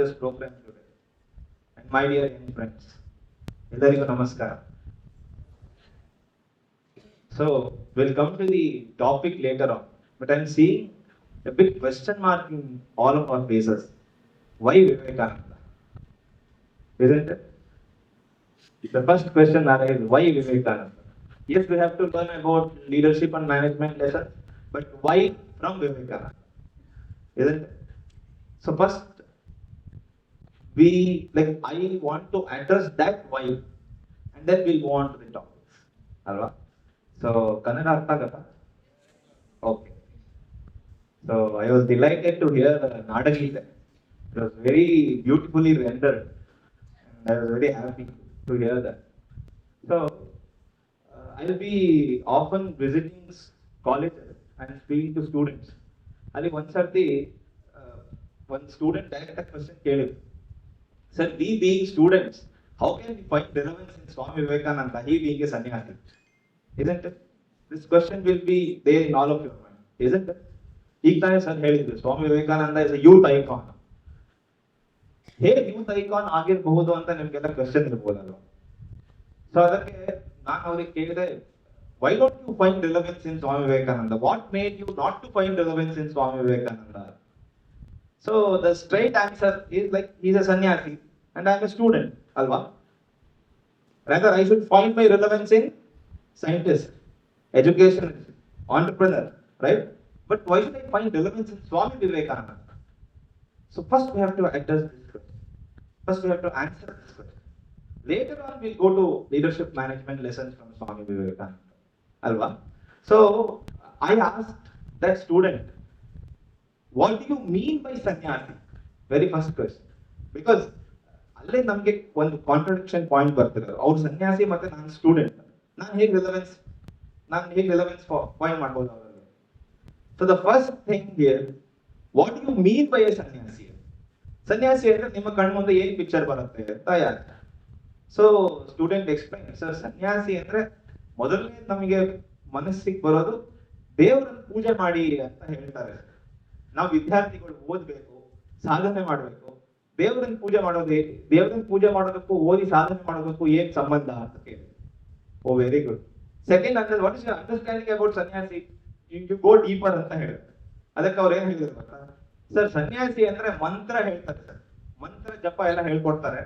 this program today. And my dear young friends, ಎಲ್ಲರಿಗೂ ನಮಸ್ಕಾರ. So we'll come to the topic later on, but I'm seeing a big question mark in all of our faces. Why Vivekananda? Isn't it? The first question arises, why Vivekananda? Yes, we have to learn about leadership and management lessons, but why from Vivekananda? Isn't it? So first, I want to address that why, and then we'll go on to the topics. Alva? So, Kannada artha agata? Okay. So, I was delighted to hear the Nadagita. It was very beautifully rendered. And I was very happy to hear that. So, I'll be often visiting colleges and speaking to students. Ali once one student direct a question ಕೇಳಿದ್ರು. Sir, we being students, how can we find relevance in Swami Vivekananda, he being a sannyasi? Isn't it? This question will be there in all of your mind, isn't it? ಈಗ ತಾನೇ sir ಹೇಳಿದ್ರು, Swami Vivekananda is a youth icon. ಹೇಗೆ youth icon ಆಗಿರಬಹುದು ಅಂತ ನಿಮ್ಗೆಲ್ಲ question ಇರ್ಬೋದಲ್ವ? So ಅದಕ್ಕೆ ನಾನು ಅವ್ರಿಗೆ ಕೇಳಿದೆ, why don't you find relevance in Swami Vivekananda? What made you not to find relevance in Swami Vivekananda? So the straight answer is like, he's a sannyasi and I'm a student, alva? Rather, I should find my relevance in scientist, education, entrepreneur, right? But why should I find relevance in Swami Vivekananda? So first we have to address this question. First we have to answer this question. Later on we'll go to leadership management lessons from Swami Vivekananda, alva? So I asked that student, what do you mean by sannyasi? Very first question. Because ಅಲ್ಲೇ ನಮಗೆ ಒಂದು contradiction point ಬರ್ತಿರೋದು, ಅವ್ರು ಸನ್ಯಾಸಿ ಮತ್ತೆ ನಾನು student, ನಾನು ಹೇಗೆ relevance point ಮಾಡ್ಬೋದು ಅವರಲ್ಲಿ? So the first thing here, what you mean by a sanyasi? ಸನ್ಯಾಸಿ ಅಂದ್ರೆ ನಿಮ್ಮ ಕಣ್ಣು ಮುಂದೆ ಏನ್ ಪಿಕ್ಚರ್ ಬರುತ್ತೆ ಅಂತ ಯಾರು? ಸೊ ಸ್ಟೂಡೆಂಟ್ ಎಕ್ಸ್ಪ್ಲೈನ್, ಸರ್ ಸನ್ಯಾಸಿ ಅಂದ್ರೆ ಮೊದಲನೇ ನಮಗೆ ಮನಸ್ಸಿಗೆ ಬರೋದು ದೇವರನ್ನು ಪೂಜೆ ಮಾಡಿ ಅಂತ ಹೇಳ್ತಾರೆ. ನಾವು ವಿದ್ಯಾರ್ಥಿಗಳು ಓದ್ಬೇಕು, ಸಾಧನೆ ಮಾಡ್ಬೇಕು, ದೇವರನ್ನ ಪೂಜೆ ಮಾಡೋದಕ್ಕೂ ಓದಿ ಸಾಧನೆ ಮಾಡೋದಕ್ಕೂ ಏನ್ ಸಂಬಂಧ ಅಂತ ಕೇಳಿ. ಓ ವೆರಿ ಗುಡ್. ಸೆಕೆಂಡ್ ಅಂದ್ರೆ, what is your understanding about ಸನ್ಯಾಸಿ? ಯು ಗೋ ಡೀಪರ್ ಅಂತ ಹೇಳುತ್ತೆ. ಅದಕ್ಕೆ ಅವ್ರು ಏನ್ ಹೇಳಿದ್ರು ಗೊತ್ತಾ? ಸರ್ ಸನ್ಯಾಸಿ ಅಂದ್ರೆ ಮಂತ್ರ ಹೇಳ್ತಾರೆ ಸರ್, ಮಂತ್ರ ಜಪ ಎಲ್ಲ ಹೇಳ್ಕೊಡ್ತಾರೆ,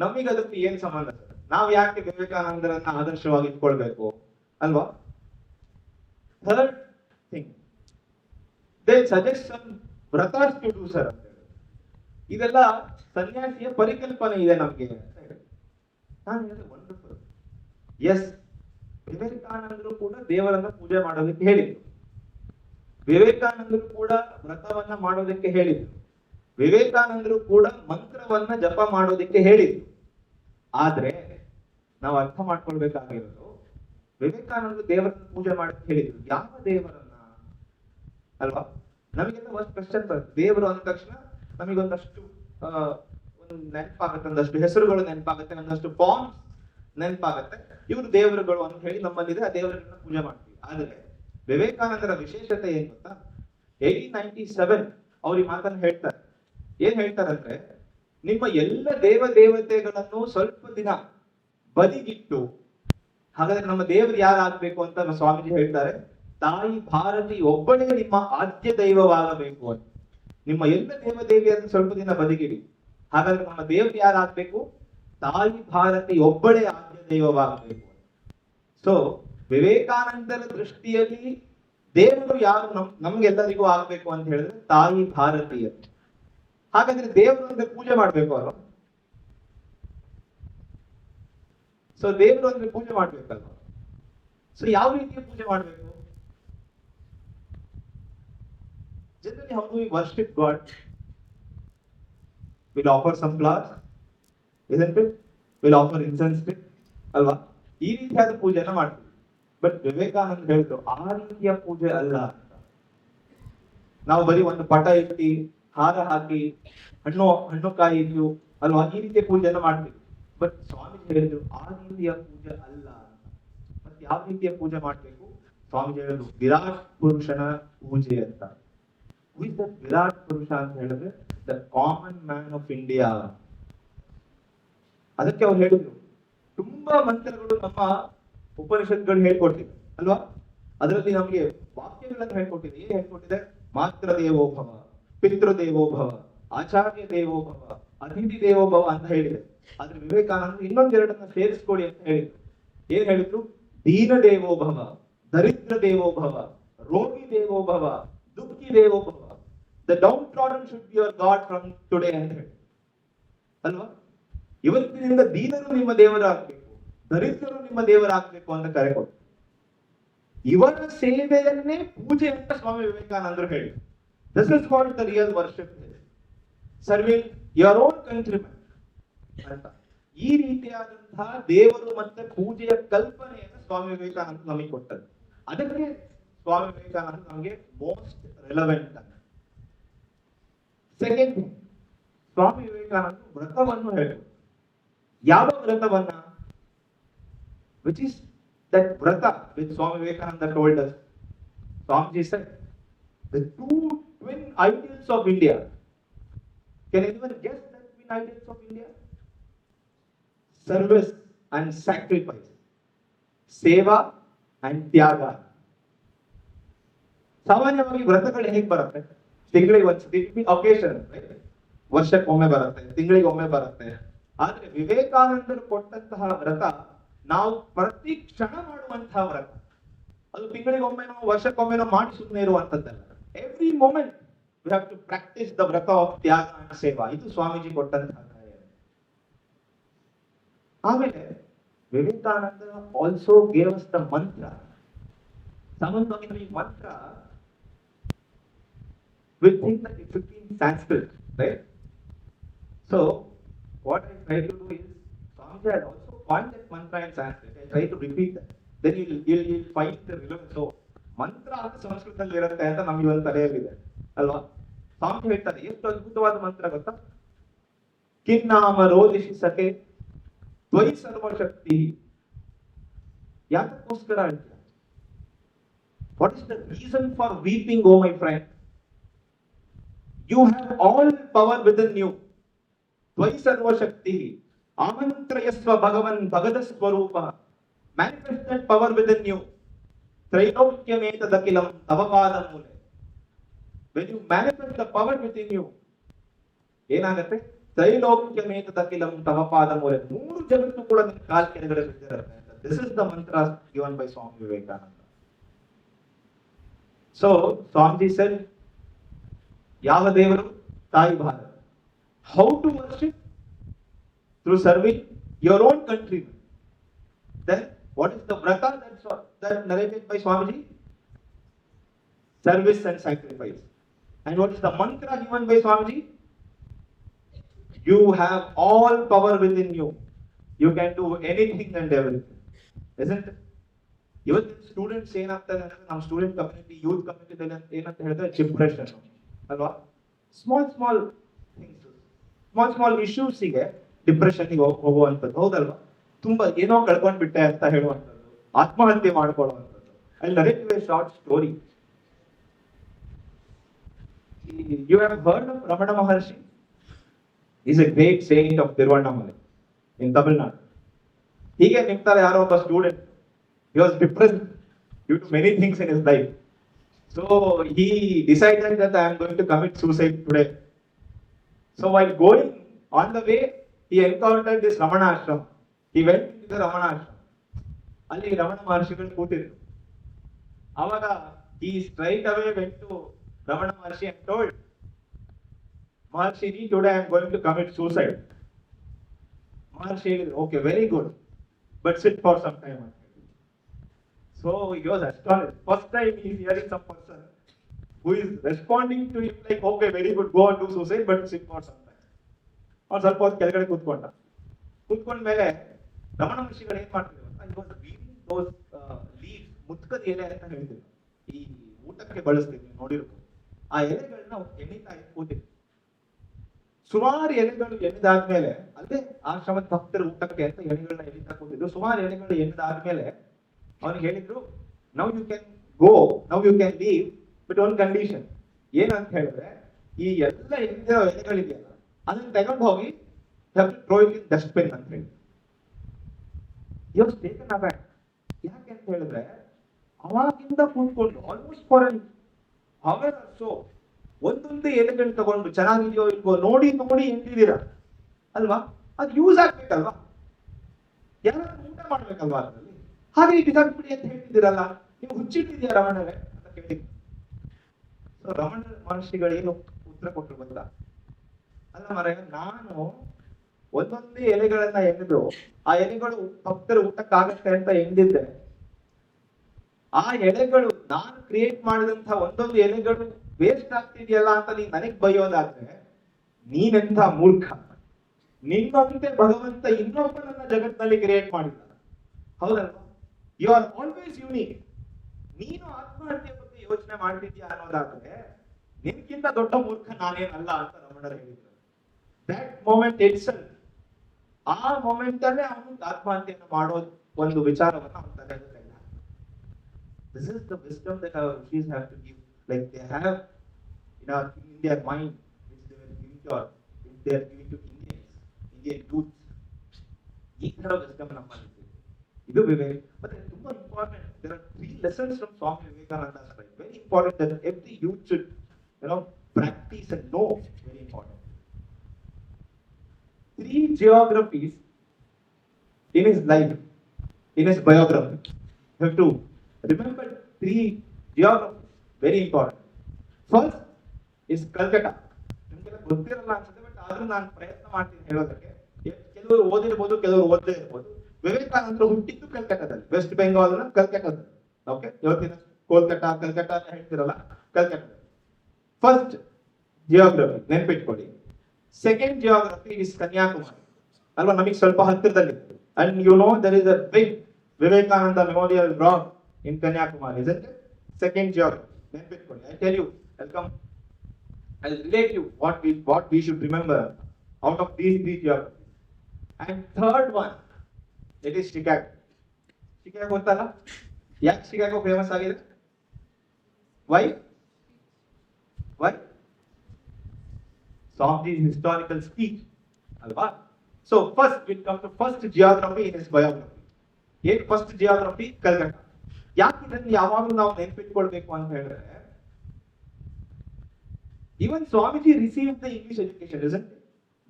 ನಮಗೆ ಅದಕ್ಕೆ ಏನ್ ಸಂಬಂಧ ಸರ್? ನಾವ್ ಯಾಕೆ ವಿವೇಕಾನಂದರನ್ನ ಆದರ್ಶವಾಗಿ ಇಟ್ಕೊಳ್ಬೇಕು ಅಲ್ವಾ? Third thing, they suggest some vratas to do sir. ಇದೆಲ್ಲ ಸನ್ಯಾಸಿಯ ಪರಿಕಲ್ಪನೆ ಇದೆ ನಮಗೆ ಅಂತ ಹೇಳಿ. ನಾನು ಹೇಳಿದೆ, ವಂಡರ್ಫುಲ್. ಎಸ್, ವಿವೇಕಾನಂದರು ಕೂಡ ದೇವರನ್ನ ಪೂಜೆ ಮಾಡೋದಕ್ಕೆ ಹೇಳಿದ್ರು, ವಿವೇಕಾನಂದರು ಕೂಡ ವ್ರತವನ್ನ ಮಾಡೋದಕ್ಕೆ ಹೇಳಿದ್ರು, ವಿವೇಕಾನಂದರು ಕೂಡ ಮಂತ್ರವನ್ನ ಜಪ ಮಾಡೋದಕ್ಕೆ ಹೇಳಿದ್ರು. ಆದ್ರೆ ನಾವು ಅರ್ಥ ಮಾಡ್ಕೊಳ್ಬೇಕಾಗಿರೋದು, ವಿವೇಕಾನಂದರು ದೇವರನ್ನ ಪೂಜೆ ಮಾಡಕ್ಕೆ ಹೇಳಿದ್ರು, ಯಾವ ದೇವರನ್ನ ಅಲ್ವಾ? ನಮಗೆಲ್ಲ ಒಂದು ಕ್ವೆಶ್ಚನ್ ಬರುತ್ತೆ, ದೇವರು ಅಂದ ತಕ್ಷಣ ನಮಗೊಂದಷ್ಟು ಒಂದು ನೆನಪಾಗುತ್ತೆ, ಒಂದಷ್ಟು ಹೆಸರುಗಳು ನೆನಪಾಗುತ್ತೆ, ಒಂದಷ್ಟು ಫಾರ್ಮ್ಸ್ ನೆನಪಾಗುತ್ತೆ, ಇವರು ದೇವರುಗಳು ಅಂತ ಹೇಳಿ ನಮ್ಮಲ್ಲಿದೆ, ಆ ದೇವರನ್ನ ಪೂಜೆ ಮಾಡ್ತೀವಿ. ಆದ್ರೆ ವಿವೇಕಾನಂದರ ವಿಶೇಷತೆ ಏನ್ ಗೊತ್ತಾ? 1897 ಅವ್ರ ಈ ಮಾತನ್ನು ಹೇಳ್ತಾರೆ. ಏನ್ ಹೇಳ್ತಾರಂದ್ರೆ, ನಿಮ್ಮ ಎಲ್ಲ ದೇವತೆಗಳನ್ನು ಸ್ವಲ್ಪ ದಿನ ಬದಿಗಿಟ್ಟು, ಹಾಗಾದ್ರೆ ನಮ್ಮ ದೇವರು ಯಾರಾಗ್ಬೇಕು ಅಂತ ಸ್ವಾಮೀಜಿ ಹೇಳ್ತಾರೆ, ತಾಯಿ ಭಾರತಿ ಒಬ್ಬಳೇ ನಿಮ್ಮ ಆದ್ಯ ದೈವವಾಗಬೇಕು ಅಂತ. ನಿಮ್ಮ ಎಲ್ಲ ದೇವತೆಯನ್ನು ಸ್ವಲ್ಪ ದಿನ ಬದಿಗಿಡಿ, ಹಾಗಾದ್ರೆ ನಮ್ಮ ದೇವರು ಯಾರಾಗ್ಬೇಕು? ತಾಯಿ ಭಾರತಿ ಒಬ್ಬಳೇ ಆದ್ಯ ದೈವವಾಗಬೇಕು. ಸೊ ವಿವೇಕಾನಂದರ ದೃಷ್ಟಿಯಲ್ಲಿ ದೇವರು ಯಾರು ನಮ್ಗೆಲ್ಲರಿಗೂ ಆಗ್ಬೇಕು ಅಂತ ಹೇಳಿದ್ರೆ ತಾಯಿ ಭಾರತೀಯ. ಹಾಗಾದ್ರೆ ದೇವರು ಅಂದ್ರೆ ಪೂಜೆ ಮಾಡ್ಬೇಕು ಅಲ್ವಾ? ಸೊ ದೇವರು ಅಂದ್ರೆ ಪೂಜೆ ಮಾಡ್ಬೇಕಲ್ವಾ? ಸೊ ಯಾವ ರೀತಿಯ ಪೂಜೆ ಮಾಡ್ಬೇಕು? Generally, how do we worship God? We'll offer some flowers, isn't it? We'll offer incense stick, alva? ಈ ರೀತಿಯಾದ ಪೂಜೆನ ಮಾಡ್ತೀವಿ. ಬಟ್ ವಿವೇಕಾನಂದ ಹೇಳಿದ್ರು, ಆ ರೀತಿಯ ಪೂಜೆ ಅಲ್ಲ ಅಂತ. ನಾವು ಬರೀ ಒಂದು ಪಟ ಇಟ್ಟು, ಹಾರ ಹಾಕಿ, ಹಣ್ಣು ಕಾಯಿ ಇಟ್ಟು ಅಲ್ವಾ, ಈ ರೀತಿಯ ಪೂಜೆನ ಮಾಡ್ತೀವಿ. ಬಟ್ ಸ್ವಾಮೀಜಿ ಹೇಳಿದ್ರು, ಆ ರೀತಿಯ ಪೂಜೆ ಅಲ್ಲ ಅಂತ. ಮತ್ತೆ ಯಾವ ರೀತಿಯ ಪೂಜೆ ಮಾಡ್ಬೇಕು? ಸ್ವಾಮೀಜಿ ಹೇಳಿದ್ರು, ವಿರಾಟ್ ಪುರುಷನ ಪೂಜೆ ಅಂತ. ವಿರಾಟ್ ಪುರುಷ ಅಂತ ಹೇಳಿದ್ರೆ the common man of India. ಅದಕ್ಕೆ ಅವ್ರು ಹೇಳಿದ್ರು, ತುಂಬಾ ಮಂತ್ರಗಳು ನಮ್ಮ ಉಪನಿಷತ್ಗಳು ಹೇಳ್ಕೊಟ್ಟಿದೆ ಅಲ್ವಾ. ಅದರಲ್ಲಿ ನಮಗೆ ವಾಕ್ಯಗಳನ್ನು ಹೇಳ್ಕೊಟ್ಟಿದೆ. ಏನ್ ಹೇಳ್ಕೊಟ್ಟಿದೆ? ಮಾತೃ ದೇವೋಭವ, ಪಿತೃ ದೇವೋಭವ, ಆಚಾರ್ಯ ದೇವೋಭವ, ಅತಿಥಿ ದೇವೋಭವ ಅಂತ ಹೇಳಿದೆ. ಆದ್ರೆ ವಿವೇಕಾನಂದ ಇನ್ನೊಂದೆರಡನ್ನ ಸೇರಿಸ್ಕೊಡಿ ಅಂತ ಹೇಳಿದ್ರು. ಏನ್ ಹೇಳಿದ್ರು? ದೀನ ದೇವೋಭವ, ದರಿದ್ರ ದೇವೋಭವ, ರೋಗಿ ದೇವೋಭವ, ದುಃಖಿ ದೇವೋಭವ. The downtrodden should be your god from today ಅಂತ ಹೇಳಿ ಅಲ್ವಾ. ಇವತ್ತಿನಿಂದ ದೀನರು ನಿಮ್ಮ ದೇವರಾಗಬೇಕು, ದರಿದ್ರರು ನಿಮ್ಮ ದೇವರಾಗಬೇಕು ಅಂತ ಕರೆ ಕೊಟ್ಟು ಇವರ ಸೇವೆಯನ್ನೇ ಪೂಜೆ ಅಂತ ಸ್ವಾಮಿ ವಿವೇಕಾನಂದರು ಹೇಳಿ. This is called the real worship, serving your own countrymen ಅಂತ. ಈ ರೀತಿಯಾದಂತಹ ದೇವರು ಮತ್ತೆ ಪೂಜೆಯ ಕಲ್ಪನೆಯನ್ನು ಸ್ವಾಮಿ ವಿವೇಕಾನಂದ ನಮಗೆ ಕೊಟ್ಟದ್ದು. ಅದಕ್ಕೆ ಸ್ವಾಮಿ ವಿವೇಕಾನಂದ ನಮಗೆ ಮೋಸ್ಟ್ ರೆಲೆವೆಂಟ್ ಅಂತ. ಸೆಕೆಂಡ್, ಸ್ವಾಮಿ ವಿವೇಕಾನಂದ ವ್ರತವನ್ನು ಹೇಳಿದರು. ಯಾವ ವ್ರತವನ್ನ? ವಿಚ್ ಇಸ್ ದಟ್ ವ್ರತ which Swami Vivekananda told us. Swamiji said, the two twin ideals of India. Can anyone guess the twin ideals of India? Service and sacrifice. Seva and tyaga. ಸಾಮಾನ್ಯವಾಗಿ ವ್ರತಗಳು ಹೇಗೆ ಬರುತ್ತೆ? ತಿಂಗಳಿಗೆ ಒಂದ್ಸತಿ occasion, ವರ್ಷಕ್ಕೊಮ್ಮೆ ಬರುತ್ತೆ, ತಿಂಗಳಿಗೆ ಒಮ್ಮೆ ಬರುತ್ತೆ. ಆದ್ರೆ ವಿವೇಕಾನಂದರು ಕೊಟ್ಟಂತಹ ವ್ರತ ನಾವು ಪ್ರತಿ ಕ್ಷಣ ಮಾಡುವಂತಹ ವ್ರತ. ಅದು ತಿಂಗಳಿಗೊಮ್ಮೆನೋ ವರ್ಷಕ್ಕೊಮ್ಮೆನೋ ಮಾಡಿ ಸುಮ್ಮನೆ ಇರುವಂತದ್ದಲ್ಲ. Every moment we have to practice the vrata of tyaga and seva. ಇದು ಸ್ವಾಮೀಜಿ ಕೊಟ್ಟಂತಹ ಕಾರ್ಯ. ಆಮೇಲೆ Vivekananda also gave us the mantra. ಸಾಮಾನ್ಯವಾಗಿ ಈ ಮಂತ್ರ we think that it should be in Sanskrit, right? So what I try to do is, Swamiji had also coined that mantra in Sanskrit. I try to repeat that. Then you'll find the relevance. So ಮಂತ್ರ ಅಂತ ಸಂಸ್ಕೃತದಲ್ಲಿ ಇರುತ್ತೆ ಅಂತ ನಮ್ಗೆ ಒಂದು ತಲೆಯಲ್ಲಿದೆ ಅಲ್ವಾ. ಸ್ವಾಮಿ ಹೇಳ್ತಾರೆ, ಎಷ್ಟು ಅದ್ಭುತವಾದ ಮಂತ್ರ ಗೊತ್ತಾ? ಕಿನ್ನಾಮ ರೋದಿಷಿ ಸಖೆ ತ್ವಯಿ ಸರ್ವಶಕ್ತಿ. ಯಾಕಕ್ಕೋಸ್ಕರ ಹೇಳ್ತೀರ? What is the reason for weeping, oh my friend? You have all power within you. Tvai sarva shakti. Amantrayasva bhagavan bhagada swarupa. Manifest that power within you. Trailokyametakilam tavapada mule. When you manifest the power within you, ಏನಾಗುತ್ತೆ? Trailokyametakilam tavapada mule. ಮೂರು ಜಗತ್ತು ಕೂಡ ನಿಮ್ಮ ಕಾಲ್ ಕೆಳಗಡೆ ಬಿದ್ದಿರುತ್ತೆ. This is the mantra given by Swami Vivekananda. So Swamiji said, ಯಾವ ದೇವರು? ತಾಯಿ Bharata. How to worship? Through serving your own country. Then what is the vrata that narrated by Swamiji? Service and sacrifice. And what is the mantra given by Swamiji? You have all power within you. You can do anything and everything. Isn't it? ಇವತ್ತಿನ students ಏನಾಗ್ತಾರೆ ಅಂದ್ರೆ, ನಮ್ಮ student community, youth ಕಮ್ಯುನಿಟಿದಲ್ಲಿ ಏನಂತ ಹೇಳಿದ್ರೆ depression ಅಲ್ವಾ. Small ಇಶ್ಯೂಸಿಗೆ ಡಿಪ್ರೆಷನ್ಗೆ ಹೋಗುವಂಥದ್ದು, ಹೌದಲ್ವಾ? ತುಂಬಾ ಏನೋ ಕಳ್ಕೊಂಡ್ಬಿಟ್ಟೆ ಅಂತ ಹೇಳುವಂಥದ್ದು, ಆತ್ಮಹತ್ಯೆ ಮಾಡ್ಕೊಳ್ಳುವಂಥದ್ದು. ಅಲ್ಲಿ narrative a short story. You have heard of Ramana Maharshi? Is a great saint of Tiruvannamalai in Tamil Nadu. ಹೀಗೆ ನಿಂತಾರೆ ಯಾರೋ ಒಬ್ಬ student. He was depressed due to many things in his life. So he decided that I am going to commit suicide today. So while going on the way, he encountered this Ramana ashram. He went into the Ramana ashram. ಅಲ್ಲಿ ರಮಣ ಮಹರ್ಷಿಗಳು ಕೂತಿದ್ರು. ಆವಾಗ he straight away went to Ramana Maharshi and told, Maharshi, today I am going to commit suicide. Maharshi said, okay, very good, but sit for some time. So he was astonished. First time he is hearing some person who is responding to him like, okay, very good, go and do suicide, but sit for some time. ಅವ್ನು ಸ್ವಲ್ಪ ಹೊತ್ತು ಕೆಳಗಡೆ ಕೂತ್ಕೊಂಡ ಮೇಲೆ ರಮಣ ಮಹರ್ಷಿಗಳು ಏನ್ ಮಾಡ್ತಿದ್ರು ಅಂತ, ಇವಾಗ ದೋಸ್ ಲೀವ್ಸ್, ಮುತ್ಕದ ಎಲೆ ಅಂತ ಹೇಳ್ತಿದ್ರು, ಈ ಊಟಕ್ಕೆ ಬಳಸ್ತೀವಿ, ನೋಡಿರ್ಬೋದು. ಆ ಎಲೆಗಳನ್ನ ಎಣಿತಾ ಕೂತಿದ್ರು. ಸುಮಾರು ಎಲೆಗಳು ಎಣಿದಾದ್ಮೇಲೆ, ಅಲ್ಲೇ ಆಶ್ರಮದ ಭಕ್ತರ ಊಟಕ್ಕೆ ಅಂತ ಎಲೆಗಳನ್ನ ಎಣಿತಾ ಕೂತಿದ್ರು. ಸುಮಾರು ಎಲೆಗಳು ಎಣಿದಾದ್ಮೇಲೆ ಅವನಿಗೆ ಹೇಳಿದ್ರು, now you can go, now you can leave, but one condition. ಏನಂತ ಹೇಳಿದ್ರೆ, ಈ ಎಲ್ಲ ಎಲ್ಲಿರೋ ಎಲೆಗಳಿದೆಯಲ್ಲ ಅದನ್ನ ತಗೊಂಡು ಹೋಗಿ ಥ್ರೋ ಇಟ್ ಇನ್ ಡಸ್ಟ್ಬಿನ್ ಅಂತ ಹೇಳಿ. Taken aback. ಯಾಕೆ ಅಂತ ಹೇಳಿದ್ರೆ ಅವಾಗಿಂದ ಕೂತ್ಕೊಂಡು almost for an hour so ಒಂದೊಂದೇ ಎಲೆಗಳು ತಗೊಂಡು ಚೆನ್ನಾಗಿದೆಯೋ ಇಲ್ವೋ ನೋಡಿ ನೋಡಿ ಎಂದಿದ್ದೀರಾ ಅಲ್ವಾ? ಅದು ಯೂಸ್ ಆಗ್ಬೇಕಲ್ವಾ? ಯಾರಾದ್ರೂ ಊಟ ಮಾಡ್ಬೇಕಲ್ವಾ ಅದರಲ್ಲಿ? ಹಾಗೆ ಬಿಸಾಕ್ಬಿಡಿ ಅಂತ ಹೇಳ್ತಿದ್ದೀರಲ್ಲ, ನೀವು ಹುಚ್ಚಿಟ್ಟಿದ್ಯಾ ರಮಣರೇ ಅಂತ ಕೇಳಿದ್ರು. ಸೊ ರಮಣ ಮಹರ್ಷಿಗಳು ಏನು ಉತ್ತರ ಕೊಟ್ಟರು ಗೊತ್ತಾ? ಅಲ್ಲ ಮರ, ನಾನು ಒಂದೊಂದೇ ಎಲೆಗಳನ್ನ ಎಣೆದು ಆ ಎಲೆಗಳು ಭಕ್ತರ ಊಟಕ್ಕಾಗತ್ತೆ ಅಂತ ಎಂದಿದ್ದೆ. ಆ ಎಲೆಗಳು ನಾನು ಕ್ರಿಯೇಟ್ ಮಾಡಿದಂತ ಒಂದೊಂದು ಎಲೆಗಳು ವೇಸ್ಟ್ ಆಗ್ತಿದೆಯಲ್ಲ ಅಂತ ನೀನ್ ನನಗ್ ಬೈಯೋದಾದ್ರೆ ನೀನೆಂಥ ಮೂರ್ಖ. ನಿನ್ನಂತೆ ಭಗವಂತ ಇನ್ನೊಬ್ಬನನ್ನ ಜಗತ್ತಿನಲ್ಲಿ ಕ್ರಿಯೇಟ್ ಮಾಡಿಲ್ಲ, ಹೌದಲ್ವಾ? You are always unique. ನೀನು ಆತ್ಮಹತ್ಯೆ ಬಗ್ಗೆ ಯೋಚನೆ ಮಾಡ್ತಿದ್ಯಾ ಅನ್ನೋದಾದ್ರೆ ನಿನ್ಗಿಂತ ದೊಡ್ಡ ಮೂರ್ಖ ನಾನೇನಲ್ಲ ಅಂತ ರಮಣರು ಹೇಳಿದ್ರು. ದಟ್ ಮೊಮೆಂಟ್ ಇಟ್ಸೆಲ್ಫ್, ಆ ಮೊಮೆಂಟ್ ಅಲ್ಲೇ ಅವನು ಆತ್ಮಹತ್ಯೆಯನ್ನು ಮಾಡೋದು ಒಂದು ವಿಚಾರವನ್ನ ಅವನ ತಲೆಯಲ್ಲಿ ತೆಗೆದ. This is the wisdom that our rishis have to give. Like they have in their mind, which they were giving to, they are giving to Indian youth. ಈ ತರ wisdom ನಮ್ಮಲ್ಲಿದೆ. ಇದು ವಿವೇಕ್. But it's ತುಂಬಾ important. There are 3 lessons from Swami Vivekananda. Right? Very important that every youth should, practice and know. Very important. 3 geographies in his life, in his biography. You have to remember 3 geographies. Very important. First is Calcutta. ನಿಮ್ಗೆಲ್ಲ ಗೊತ್ತಿರಲ್ಲ ಅನ್ಸುತ್ತೆ, but ಆದ್ರೂ ನಾನು ಪ್ರಯತ್ನ ಮಾಡ್ತೀನಿ ಹೇಳೋದಕ್ಕೆ. ಕೆಲವರು ಓದಿರ್ಬೋದು, ಕೆಲವರು ಓದದೇ ಇರ್ಬೋದು. ವಿವೇಕಾನಂದರು ಹುಟ್ಟಿದ್ದು ಕಲ್ಕಟ್ಟಾದಲ್ಲಿ, ವೆಸ್ಟ್ ಬೆಂಗಾಲ್ ಕಲ್ಕಟ್ಟಾದಲ್ಲಿ. ಓಕೆ, ಇವತ್ತಿನ ಕೋಲ್ಕತ್ತಾ ಕಲ್ಕಟ್ತಾ ಅಂತ ಹೇಳ್ತಿರಲ್ಲ, ಕಲ್ಕಟ್ಟಾದಲ್ಲಿ. ಫಸ್ಟ್ ಜಿಯೋಗ್ರಫಿ ನೆನ್ಪಿಟ್ಕೊಳ್ಳಿ. ಸೆಕೆಂಡ್ ಜಿಯೋಗ್ರಫಿ ಇಸ್ ಕನ್ಯಾಕುಮಾರಿ ಅಲ್ವಾ, ನಮಗೆ ಸ್ವಲ್ಪ ಹತ್ತಿರದಲ್ಲಿ. And you know there is a big Vivekananda memorial rock in Kanyakumari, isn't it? Second geography. Nenpitkolli. I tell you, I'll relate you what we should remember out of these 3 geographies. And third one, it is Chicago. Chicago gottalla? Yak Chicago famous agide? Why? Swamiji's historical speech, alva? So first we'll come to first geography in his biography. Here first geography, Calcutta. ಯಾಕೆ ಇದನ್ನು ಯಾವಾಗಲೂ ನಾವು ನೆನಪಿಟ್ಕೊಳ್ಬೇಕು ಅಂತ ಹೇಳಿದ್ರೆ, even Swamiji received the English education, isn't it?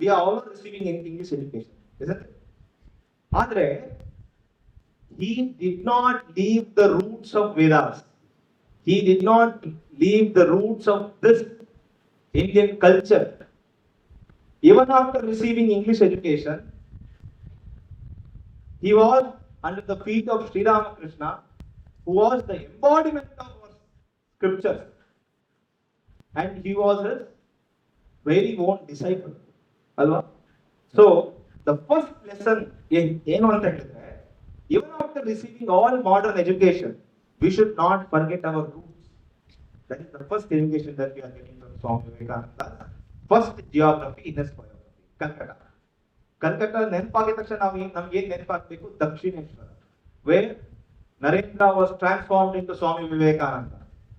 We are all receiving English education, isn't it? Andre he did not leave the roots of Vedas. He did not leave the roots of this Indian culture. Even after receiving English education, he was under the feet of Sri Ramakrishna, who was the embodiment of our scriptures, and he was his very own disciple, alva? So the first lesson ಏನು ಅಂತ ಹೇಳಿದ್ರೆ, even after receiving all modern education, we should not forget our roots. That is the first education that we are getting from Swami Vivekananda. First geography in his biography, Calcutta ನೆನಪಾಗಿದ ತಕ್ಷಣ ನಮ್ಗೆ ಏನ್ ನೆನಪಾಗಬೇಕು? Dakshineswar, where Narendra was transformed into Swami Vivekananda.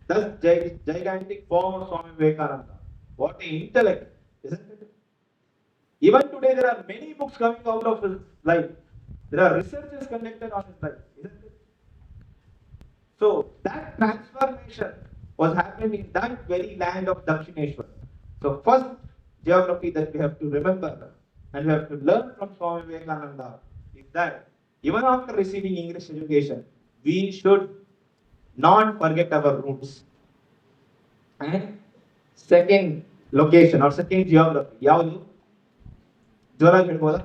Thus, gigantic form of Swami Vivekananda. What an intellect, isn't it? Even today, there are many books coming out of his life. There are researches conducted on his life, isn't it? So, that transformation was happening in that very land of Dakshineshwar. So, first geography that we have to remember and we have to learn from Swami Vivekananda is that even after receiving English education, we should not forget our roots. And second location or second geography ಯಾವುದು? ಜೋರಾಗಿ ಹೇಳ್ಬೋದಾ?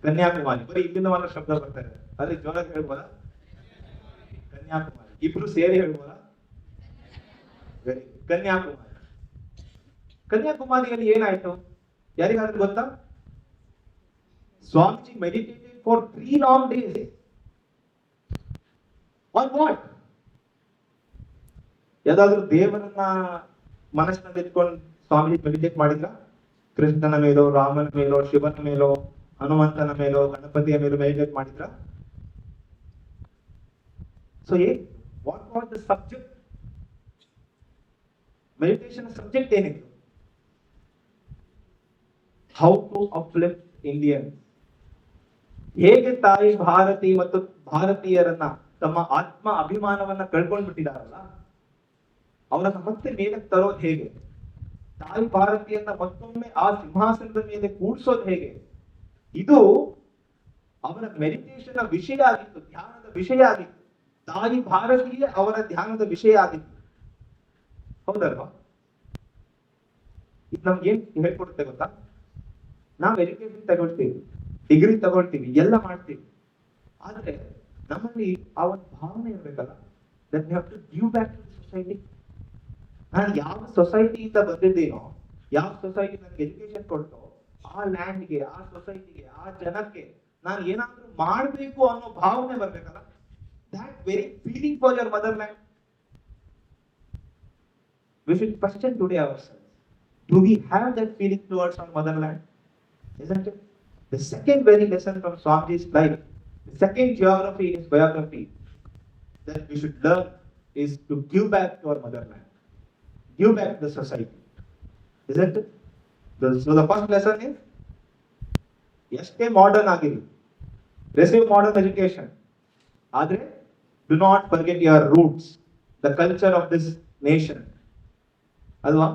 ಕನ್ಯಾಕುಮಾರಿ. ಬರೀ ಇಲ್ಲಿಂದ ಒಂದು ಶಬ್ದ ಬರ್ತಾ ಇದೆ, ಅಲ್ಲಿ ಜೋರಾಗಿ ಹೇಳ್ಬೋದಾ? ಕನ್ಯಾಕುಮಾರಿ. ಇಬ್ರು ಸೇರಿ ಹೇಳ್ಬೋದಾ? Very good. ಕನ್ಯಾಕುಮಾರಿ. ಕನ್ಯಾಕುಮಾರಿಯಲ್ಲಿ ಏನಾಯ್ತು ಯಾರಿಗಾದ್ರೂ ಗೊತ್ತಾ? Swamiji meditated for 3 long days. On what? ಯಾವ್ದಾದ್ರು ದೇವರನ್ನ ಮನಸ್ಸಿನಲ್ಲಿ ಇಟ್ಕೊಂಡು ಸ್ವಾಮೀಜಿ ಮೆಡಿಟೇಟ್ ಮಾಡಿದ್ರ? ಕೃಷ್ಣನ ಮೇಲೋ, ರಾಮನ ಮೇಲೋ, ಶಿವನ ಮೇಲೋ, ಹನುಮಂತನ ಮೇಲೋ, ಗಣಪತಿಯ ಮೇಲೋ ಮೆಡಿಟೇಟ್ ಮಾಡಿದ್ರ? So what was the subject? Meditation subject ಏನಿತ್ತು? ಹೌ ಟು ಅಪ್ಲಿಫ್ಟ್ ಇಂಡಿಯನ್, ಹೇಗೆ ತಾಯಿ ಭಾರತಿ ಮತ್ತು ಭಾರತೀಯರನ್ನ ತಮ್ಮ ಆತ್ಮ ಅಭಿಮಾನವನ್ನ ಕಳ್ಕೊಂಡ್ಬಿಟ್ಟಿದಾರಲ್ಲ ಅವರನ್ನ ಮತ್ತೆ ಮೇಲೆ ತರೋದು ಹೇಗೆ, ತಾಯಿ ಭಾರತೀಯನ್ನ ಮತ್ತೊಮ್ಮೆ ಆ ಸಿಂಹಾಸನದ ಮೇಲೆ ಕೂಡ್ಸೋದು ಹೇಗೆ, ಇದು ಅವರ ಮೆಡಿಟೇಷನ್ ವಿಷಯ ಆಗಿತ್ತು, ಧ್ಯಾನದ ವಿಷಯ ಆಗಿತ್ತು. ತಾಯಿ ಭಾರತೀಯ ಅವರ ಧ್ಯಾನದ ವಿಷಯ ಆಗಿತ್ತು. ಹೌದಲ್ವಾ? ಇದು ನಮ್ಗೆ ಏನ್ ಹೇಳ್ಕೊಡುತ್ತೆ ಗೊತ್ತಾ? ನಾವು ಎಜುಕೇಶನ್ ತಗೊಳ್ತೀವಿ, ಡಿಗ್ರಿ ತಗೊಳ್ತೀವಿ, ಎಲ್ಲ ಮಾಡ್ತೀವಿ, ಆದ್ರೆ ನಮ್ಮಲ್ಲಿ ಆ ಒಂದು ಭಾವನೆ ಇರ್ಬೇಕಲ್ಲ, that we have to give back to the society. ನಾನು ಯಾವ ಸೊಸೈಟಿಯಿಂದ ಬಂದಿದ್ದೀನೋ, ಯಾವ ಸೊಸೈಟಿ ನನಗೆ ಎಜುಕೇಶನ್ ಕೊಡ್ತೋ, ಆ ಲ್ಯಾಂಡ್ಗೆ, ಆ ಸೊಸೈಟಿಗೆ, ಆ ಜನಕ್ಕೆ ನಾನು ಏನಾದ್ರೂ ಮಾಡಬೇಕು ಅನ್ನೋ ಭಾವನೆ ಬರ್ಬೇಕಲ್ಲ. that very feeling for your motherland, we should question today ourselves. Do we have that feeling towards our motherland? Isn't it? The second very lesson from Swamiji's life, the second geography in his biography that we should learn is to give back to our motherland, give back to the society. Isn't it? So the first lesson is, ಎಷ್ಟೇ modern ಆಗಿರಿ, receive modern education, ಆದರೆ do not forget your roots, the culture of this nation. Alva?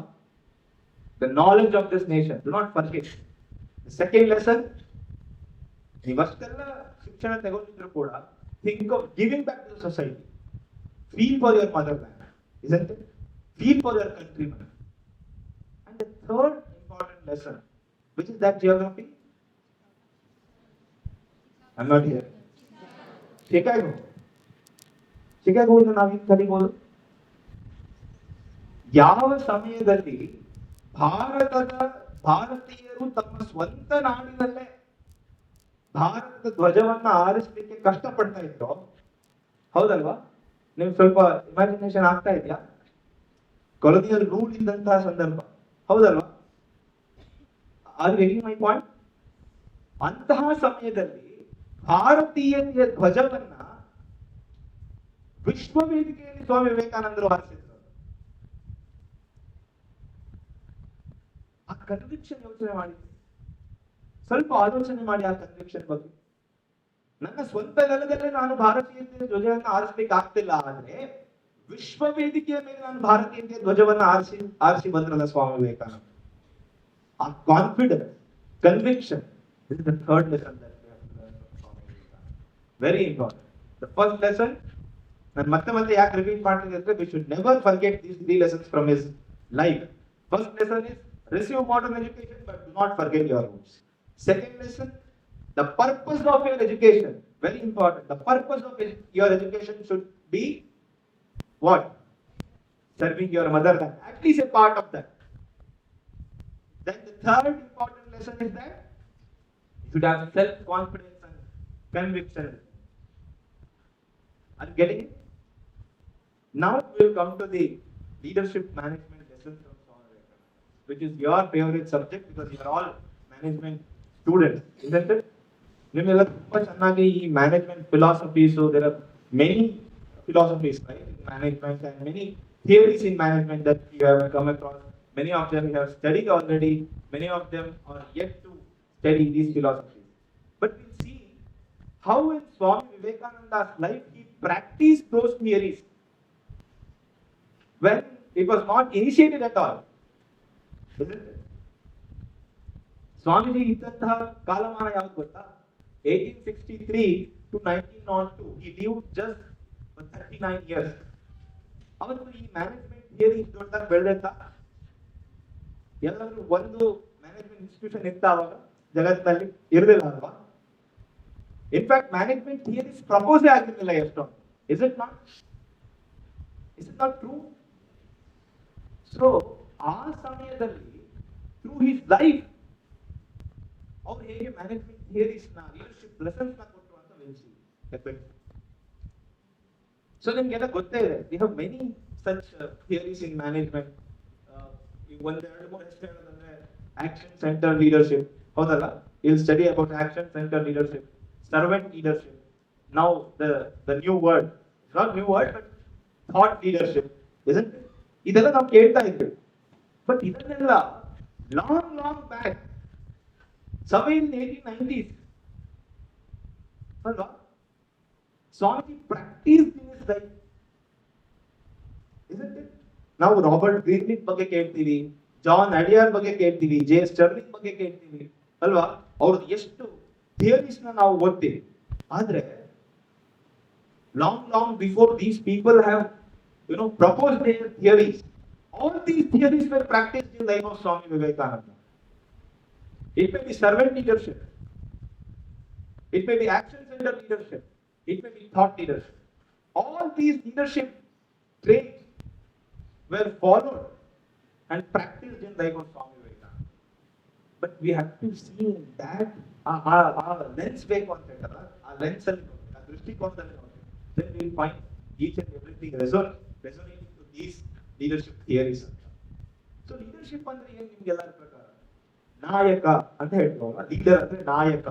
The knowledge of this nation, do not forget. The second lesson, ನೀವಷ್ಟೆಲ್ಲ ಶಿಕ್ಷಣ ತಗೊಂಡಿದ್ರು ಕೂಡ think of giving back to the society. Feel for your motherland, isn't it? Feel for your countrymen. And the third important lesson, which is that geography? I'm not here. Chicago. ಚಿಕಾಗೋವನ್ನು ನಾವೇನು ಕರಿಬಹುದು? ಯಾವ ಸಮಯದಲ್ಲಿ ಭಾರತೀಯರು ತಮ್ಮ ಸ್ವಂತ ನಾಡಿನಲ್ಲೇ ಭಾರತದ ಧ್ವಜವನ್ನ ಆರಿಸಲಿಕ್ಕೆ ಕಷ್ಟಪಡ್ತಾ ಇದ್ರು, ಹೌದಲ್ವಾ? ನಿಮ್ಗೆ ಸ್ವಲ್ಪ ಇಮ್ಯಾಜಿನೇಷನ್ ಆಗ್ತಾ ಇದೆಯಾ? ಕೊಲೋನಿಯಲ್ ರೂಲ್ ಇದ್ದಂತಹ ಸಂದರ್ಭ, ಹೌದಲ್ವಾ? Are you getting my point? ಅಂತಹ ಸಮಯದಲ್ಲಿ ಭಾರತೀಯ ಧ್ವಜವನ್ನ ವಿಶ್ವ ವೇದಿಕೆಯಲ್ಲಿ ಸ್ವಾಮಿ ವಿವೇಕಾನಂದರು ಹಾರಿಸಿದ್ರು. ಆ ಕನ್ವಿಕ್ಷನ್ ಯೋಚನೆ ಮಾಡಿ, ಸ್ವಲ್ಪ ಆಲೋಚನೆ ಮಾಡಿ ಆ ಕನ್ವಿಕ್ಷನ್ ಬಗ್ಗೆ. ನನ್ನ ಸ್ವಂತ ನೆಲದಲ್ಲೇ ನಾನು ಭಾರತೀಯ ಧ್ವಜವನ್ನು ಆರಿಸ್ಲಿಕ್ಕೆ ಆಗ್ತಿಲ್ಲ, ಆದ್ರೆ ವಿಶ್ವ ವೇದಿಕೆಯ ಮೇಲೆ ನಾನು ಭಾರತೀಯ ಧ್ವಜವನ್ನ ಆರಿಸಿ ಬಂದ್ರಲ್ಲ ಸ್ವಾಮಿ ವಿವೇಕಾನಂದ. ಆ confidence, conviction, this is the third lesson that we have to learn from Swami Vivekananda. Very important. The first lesson, ನಾನು ಮತ್ತೆ ಯಾಕೆ ರಿಪೀಟ್ ಮಾಡ್ತೀನಿ ಅಂದ್ರೆ, we should never forget these three lessons from his life. First lesson is receive modern education but do not forget your roots. Second lesson, the purpose of your education, very important. The purpose of your education should be what? Serving your motherland, at least a part of that. Then the third important lesson is that you should have self-confidence and conviction. Are you getting it? Now we will come to the leadership management lessons from Swami Vivekananda, which is your favorite subject because you are all management students, isn't it? ನಿಮ್ಮೆಲ್ಲ ತುಂಬಾ ಚೆನ್ನಾಗಿ ಈ management philosophies, there are many philosophies, right, in management, and many theories in management that you have come across. Many of them you have studied already, many of them are yet to study these philosophies. But we'll see how in Swami Vivekananda's life he practiced those theories when it was not initiated at all, isn't it? Swamiji ಇದ್ದಂತಹ ಕಾಲಮಾನ ಯಾವ್ದು ಗೊತ್ತಾ? 1863 to 1902. He lived just for 39 years. ಅವತ್ತು ಈ management theory ದೊಡ್ಡದಾಗಿ ಬೆಳೆದಂತ ಎಲ್ಲರೂ ಒಂದು ಮ್ಯಾನೇಜ್ಮೆಂಟ್ ಇನ್ಸ್ಟಿಟ್ಯೂಷನ್ ಇತ್ತ ಅವಾಗ ಜಗತ್ತಿನಲ್ಲಿ ಇರಲಿಲ್ಲ ಅಲ್ವಾ? ಇನ್ಫ್ಯಾಕ್ಟ್ ಮ್ಯಾನೇಜ್ಮೆಂಟ್ ಥಿಯರೀಸ್ ಪ್ರಪೋಸೇ ಆಗಿರ್ಲಿಲ್ಲ ಎಷ್ಟೊಂದು. Is it not true? So ಆ ಸಮಯದಲ್ಲಿ ಥ್ರೂ ಹಿಸ್ ಲೈಫ್ ಅವ್ರು ಹೇಗೆ ಮ್ಯಾನೇಜ್ಮೆಂಟ್ ಥಿಯರೀಸ್ ನ, ಲೀಡರ್ಶಿಪ್ ಲೆಸನ್ಸ್ ನ ಕೊಟ್ಟರು ಅಂತ ವಿಲ್ಸಿ. ಸೊ ನಿಮ್ಗೆಲ್ಲ ಗೊತ್ತೇ ಇದೆ, we have many such theories in management. ಒಂದೆರಡು ಮೂರು ಹೆಸರು ಹೇಳೋದಂದ್ರೆ ಆಕ್ಷನ್ ಸೆಂಟರ್ ಲೀಡರ್ಶಿಪ್, ಹೌದಲ್ಲ? Will study about action centre leadership, servant leadership, now the new word, not new word but thought leadership, isn't it? ಇದೆಲ್ಲ ನಾವು ಕೇಳ್ತಾ ಇದ್ವಿ. ಬಟ್ ಇದನ್ನೆಲ್ಲ long back somewhere in 1890s. ಅಲ್ವಾ? Swamiji practiced in his life. Isn't it? ನಾವು Robert ಗ್ರೀನ್ಲಿಕ್ ಬಗ್ಗೆ ಕೇಳ್ತೀವಿ, John Adyar ಬಗ್ಗೆ ಕೇಳ್ತೀವಿ, ಜೆ ಸ್ಟರ್ಲಿಂಗ್ ಬಗ್ಗೆ ಕೇಳ್ತೀವಿ ಅಲ್ವಾ? ಅವ್ರದ್ದು ಎಷ್ಟು ಥಿಯರೀಸ್ ನಾವು ಓದ್ತೀವಿ. ಆದ್ರೆ long before these people have proposed their theories, all these theories were practiced in life of Swami Vivekananda. It may be servant leadership, it may be action center leadership, it may be thought leadership. All these leadership traits were followed and practiced in life of Swami Vivekananda. But we have to see that our lens ಬೇಕು ಅಂತ ಹೇಳ್ತಾರ, ಆ lens ಅಲ್ಲಿ ನೋಡಿ, ಆ ದೃಷ್ಟಿಕೋನದಲ್ಲಿ ನೋಡಿ, then we will find each and everything resonating to these leadership theories. So leadership ಅಂದ್ರೆ ಏನು ನಿಮ್ಗೆಲ್ಲರ ಪ್ರಕಾರ? ನಾಯಕ ಅಂತ ಹೇಳ್ತೀವಲ್ಲ, ಲೀಡರ್ ಅಂದ್ರೆ ನಾಯಕ,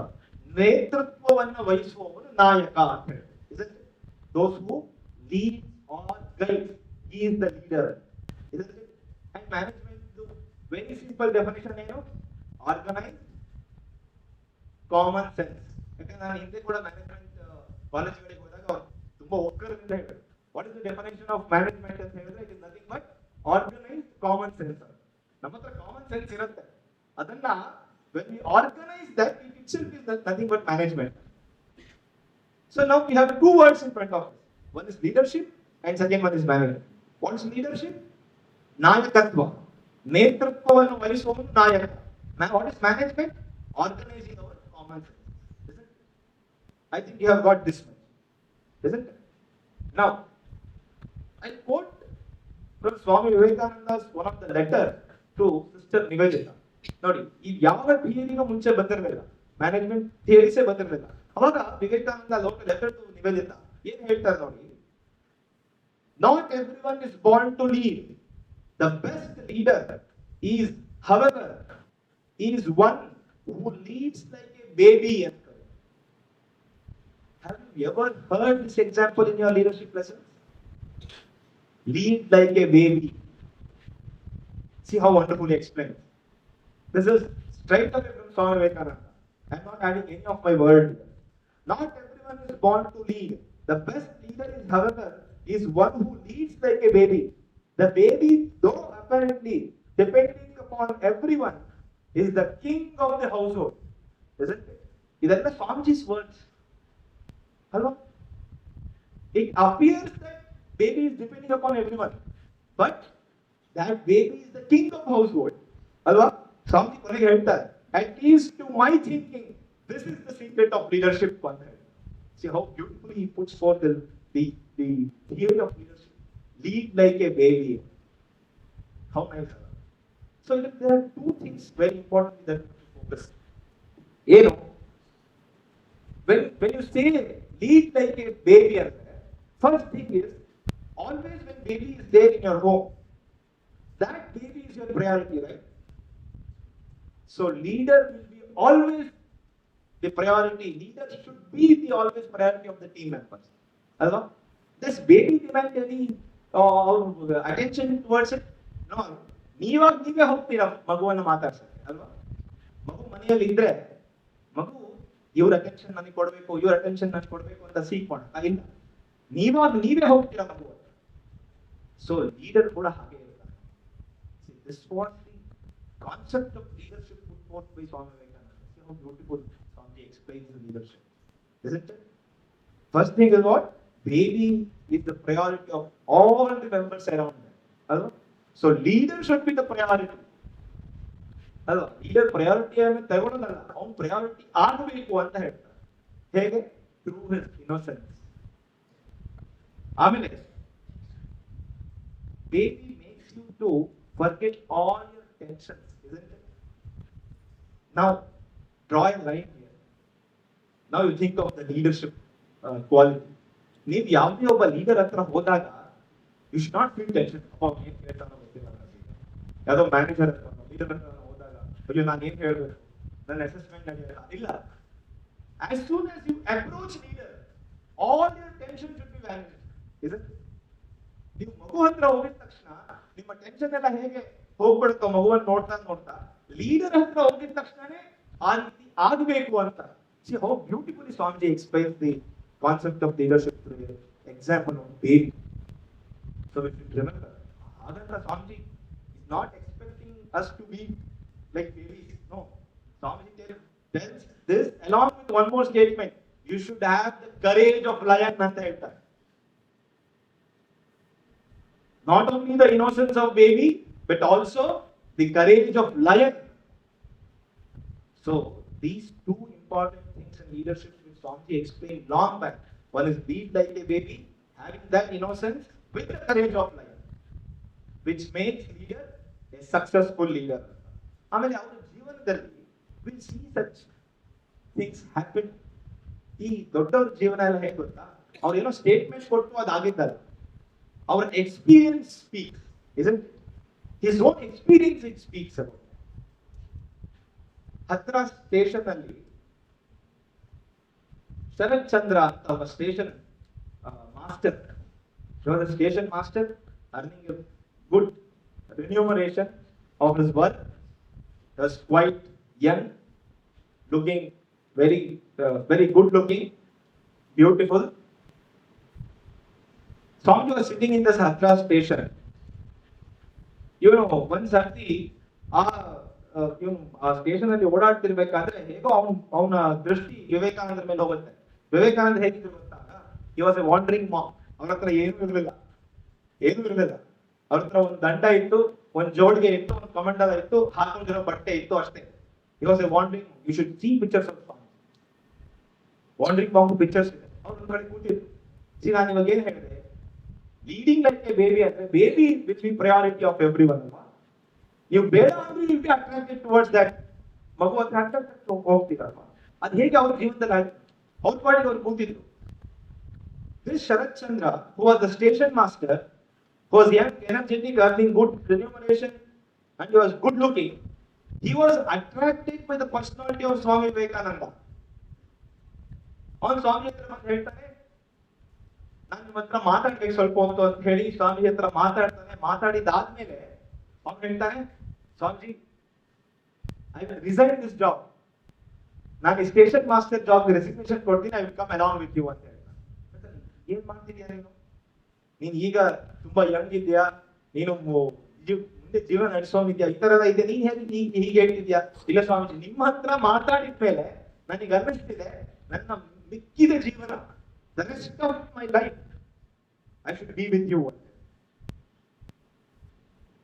ನೇತೃತ್ವವನ್ನು ವಹಿಸುವವನು ನಾಯಕ ಅಂತ ಹೇಳಿ. Isn't it? Those who lead or guide, he is the leader. Isn't it? And management, very simple definition ಏನು? Organized, common sense. ಯಾಕಂದ್ರೆ ನಾನು ಹಿಂದೆ ಕೂಡ ಮ್ಯಾನೇಜ್ಮೆಂಟ್ ಕಾಲೇಜ್ಗಳಿಗೆ ಹೋದಾಗ ಅವ್ರು ತುಂಬಾ ಒಕ್ಕರದಿಂದ ಹೇಳಿದ್ರು, what is the definition of management ಅಂತ ಹೇಳಿದ್ರೆ it is nothing but organised common sense. ನಮ್ಮ ಹತ್ರ ಕಾಮನ್ ಸೆನ್ಸ್ ಇರುತ್ತೆ, ಅದನ್ನ when we organize that, it itself is nothing but management. So now we have two words in front of us. One is leadership and second one is management. What is leadership? ನಾಯಕತ್ವ, ನೇತೃತ್ವವನ್ನು ವಹಿಸುವವನು ನಾಯಕ. What is management? Organizing our common sense. Isn't it? I think you have got this much. Isn't it? Now, I quote from Swami Vivekananda's one of the letter to Sister Nivedita. ನೋಡಿ, ಈ ಯಾವ ಥಿಯರಿನೂ ಮುಂಚೆ ಬಂದಿರಲಿಲ್ಲ, management ಥಿಯರೀಸೇ ಬಂದಿರಲಿಲ್ಲ. ಅವಾಗ Vivekananda letter to Nivedita ಏನ್ ಹೇಳ್ತಾರೆ ನೋಡಿ, not everyone is born to lead. The best leader is however is one who leads like a baby ಅಂತ. Have you ever heard this example in your leadership lessons? Lead like a baby. See how wonderfully explained. This is straight away from Swami Vivekananda. I am not adding any of my word. Not everyone is born to lead. The best leader is, however, is one who leads like a baby. The baby, though apparently depending upon everyone, is the king of the household. Isn't it? These are Swamiji's words. Hello? It appears that baby is depending upon everyone, but that baby is the king of household. Alva? Swamiji ಕೊನೆಗೆ ಹೇಳ್ತಾರೆ, at least to my thinking, this is the secret of leadership. See how beautifully he puts forth the theory of leadership. Lead like a baby. How nice. So there are two things very important that we focus. When you say lead like a baby, first thing is, always when baby is there in your home, that baby is your priority, right? So leader will be always the priority. Leader should be the always priority of the team members. Alva? Does baby demand any attention towards it? No. ನೀವೇ ಹೋಗ್ತೀರಾ ಮಗುವನ್ನು ಮಾತಾಡ್ಸಕ್ಕೆ ಅಲ್ವಾ? ಮಗು ಮನೆಯಲ್ಲಿ ಇದ್ರೆ ಮಗು ಇವ್ರ attention ನನಗೆ ಕೊಡ್ಬೇಕು, ಇವ್ರ ಅಟೆನ್ಷನ್ ನನಗೆ ಕೊಡ್ಬೇಕು ಅಂತ ಸೀಕ್ ಮಾಡೋಣ ಇಲ್ಲ. ನೀವೇ ಹೋಗ್ತೀರಾ ಮಗು. ಸೊ ಲೀಡರ್ ಕೂಡ ಹಾಗೆ ಇರ್ತಾರೆ. This was the concept of leadership put forth by Swami Vivekananda. See how beautiful Swamiji explains the leadership, isn't it? First thing is what? Baby is the priority of all the members around them. Hello? So leader should be the priority. Hello? Leader priority ಅನ್ನು ತಗೊಳ್ಳೋದಲ್ಲ, ಅವನು priority ಆಗಬೇಕು ಅಂತ ಹೇಳ್ತಾರೆ. ಹೇಗೆ? Through his innocence. ಆಮೇಲೆ baby makes you to forget all your tensions, isn't it? Now, draw a line here. Now you think of the leadership quality. ನೀವು ಯಾವುದೇ ಒಬ್ಬ ಲೀಡರ್ ಹತ್ರ ಹೋದಾಗ you should not feel tension. ಅಪ್ಪ ಏನ್ ಹೇಳ್ತಾನೋ ಗೊತ್ತಿಲ್ಲ ನನಗೆ. ಯಾವುದೋ ಮ್ಯಾನೇಜರ್ ಹತ್ರ ಲೀಡರ್ ಹತ್ರ ಹೋದಾಗ ಅಯ್ಯೋ ನಾನು ಏನ್ ಹೇಳ್ಬೇಕು, ನನ್ನ ಅಸೆಸ್ಮೆಂಟ್ ನಡೆಯಲ್ಲ ಇಲ್ಲ. As soon as you approach leader, all your tension should be vanished. Isn't it? ನೀವು ಮಗು ಹತ್ರ ಹೋಗಿದ ತಕ್ಷಣ ನಿಮ್ಮ ಟೆನ್ಷನ್ ಎಲ್ಲ ಹೇಗೆ ಹೋಗ್ಬಿಡುತ್ತೋ ಮಗುವನ್ನು ನೋಡ್ತಾ ಲೀಡರ್ ಹತ್ರ ಹೋಗಿದ ತಕ್ಷಣನೇ ಆ ರೀತಿ ಆಗಬೇಕು ಅಂತ. See how beautifully Swamiji explains the concept of leadership through an example of baby. So we should remember, Adanta Swamiji is not expecting us to be like babies. No, Swamiji tells this along with one more statement. You should have the courage of lion ಅಂತ ಹೇಳ್ತಾರೆ. Not only the innocence of baby, but also the courage of lion. So these two important things in leadership which Swamiji explained long back. One is lead like a baby, having that innocence with the courage of lion, which makes leader a successful leader. ಆಮೇಲೆ ಅವರ ಜೀವನದಲ್ಲಿ we'll see such things happen. ಈ ದೊಡ್ಡವ್ರ ಜೀವನ ಎಲ್ಲ ಹೇಗೆ ಗೊತ್ತಾ, ಅವ್ರು ಏನೋ ಸ್ಟೇಟ್ಮೆಂಟ್ ಕೊಟ್ಟು ಅದಾಗಿದ್ದಲ್ಲ, ಅವರ experience speaks, isn't it? His own experience it speaks about. ಹತ್ರ ಸ್ಟೇಷನ್ ಅಲ್ಲಿ ಶರತ್ ಚಂದ್ರ ಅಂತ ಒಬ್ಬ station master, station master earning a good remuneration of his work. He was quite young, looking very good looking, beautiful. Swamiji was sitting in this Hatra station. You know, one ಸರ್ತಿ ಆ station ಅಲ್ಲಿ ಓಡಾಡ್ತಿರ್ಬೇಕಾದ್ರೆ ಹೇಗೋ ಅವನ ದೃಷ್ಟಿ ವಿವೇಕಾನಂದರ ಮೇಲೆ ಹೋಗುತ್ತೆ. ವಿವೇಕಾನಂದ ಹೇಗಿದ್ರು ಗೊತ್ತಾ, he was a wandering monk. ಅವನ ಹತ್ರ ಏನೂ ಇರಲಿಲ್ಲ. ಅವ್ರ ಹತ್ರ ಒಂದು ದಂಡ ಇತ್ತು, ಒಂದು ಜೋಳಿಗೆ ಇತ್ತು, ಒಂದು ಕಮಂಡಲ ಇತ್ತು, ಹಾಕೊಂಡಿರೋ ಬಟ್ಟೆ ಇತ್ತು, ಅಷ್ಟೇ. He was a wandering monk. You should see pictures of Swami. Wandering monk pictures ಇದೆ. ಅವ್ರ ಕಡೆ ಕೂತಿದ್ರು. ನಾನು ಇವಾಗ ಏನ್ ಹೇಳಿದೆ, ಲೀಡಿಂಗ್ ಲೈಕ್ ಎ ಬೇಬಿ ಅಂದ್ರೆ baby which be priority of everyone. ನೀವು ಬೇಡ ಅಂದ್ರೆ you be attracted towards that. ಮಗು ಅಂತ ಅಟ್ರಾಕ್ಟ್ ಹೋಗ್ತೀರಲ್ವಾ, ಅದು ಹೇಗೆ ಅವ್ರ ಜೀವನದಲ್ಲಿ ಆಯ್ತು. ಅವ್ರ ಪಾಡಿಗೆ ಅವ್ರು ಕೂತಿದ್ರು. This Sharat Chandra, who was the station master, who was young, energetic, earning good remuneration, and he was good looking, he was attracted by the personality of Swami Vivekananda. ಅವನು ಸ್ವಾಮಿ ಹತ್ರ ಬಂದು ಹೇಳ್ತಾನೆ, ನಾನು ನಿಮ್ಮ ಹತ್ರ ಮಾತಾಡ್ಬೇಕು ಸ್ವಲ್ಪ ಹೊತ್ತು ಅಂತ ಹೇಳಿ ಸ್ವಾಮಿ ಹತ್ರ ಮಾತಾಡ್ತಾನೆ. ಮಾತಾಡಿದಾದ್ಮೇಲೆ ಅವ್ನು ಹೇಳ್ತಾನೆ, Swamiji I will resign this job. ನಾನು ಈ ಸ್ಟೇಷನ್ ಮಾಸ್ಟರ್ ಜಾಬ್ ರೆಸಿಗ್ನೇಷನ್ ಕೊಡ್ತೀನಿ, I will come along with you ಅಂತ ಹೇಳ್ತಾನೆ. ಏನ್ ಮಾಡ್ತಿದ್ಯಾ ನೀನು ಈಗ ತುಂಬಾ ಯಂಗ್ ಇದೆಯಾ, ನೀನು ಮುಂದೆ ಜೀವನ ನಡೆಸೋಗಿದ್ಯಾ, ಈ ತರ ಎಲ್ಲ ಇದೆ, ನೀನ್ ಹೇಗೆ ಹೀಗೆ ಹೇಳ್ತಿದ್ಯಾ? ಇಲ್ಲ ಸ್ವಾಮೀಜಿ, ನಿಮ್ಮ ಹತ್ರ ಮಾತಾಡಿದ್ಮೇಲೆ ನನಗೆ ಅನ್ನಿಸ್ತಿದೆ ನನ್ನ ಮಿಕ್ಕಿದ ಜೀವನ, the rest of my life I should be with you.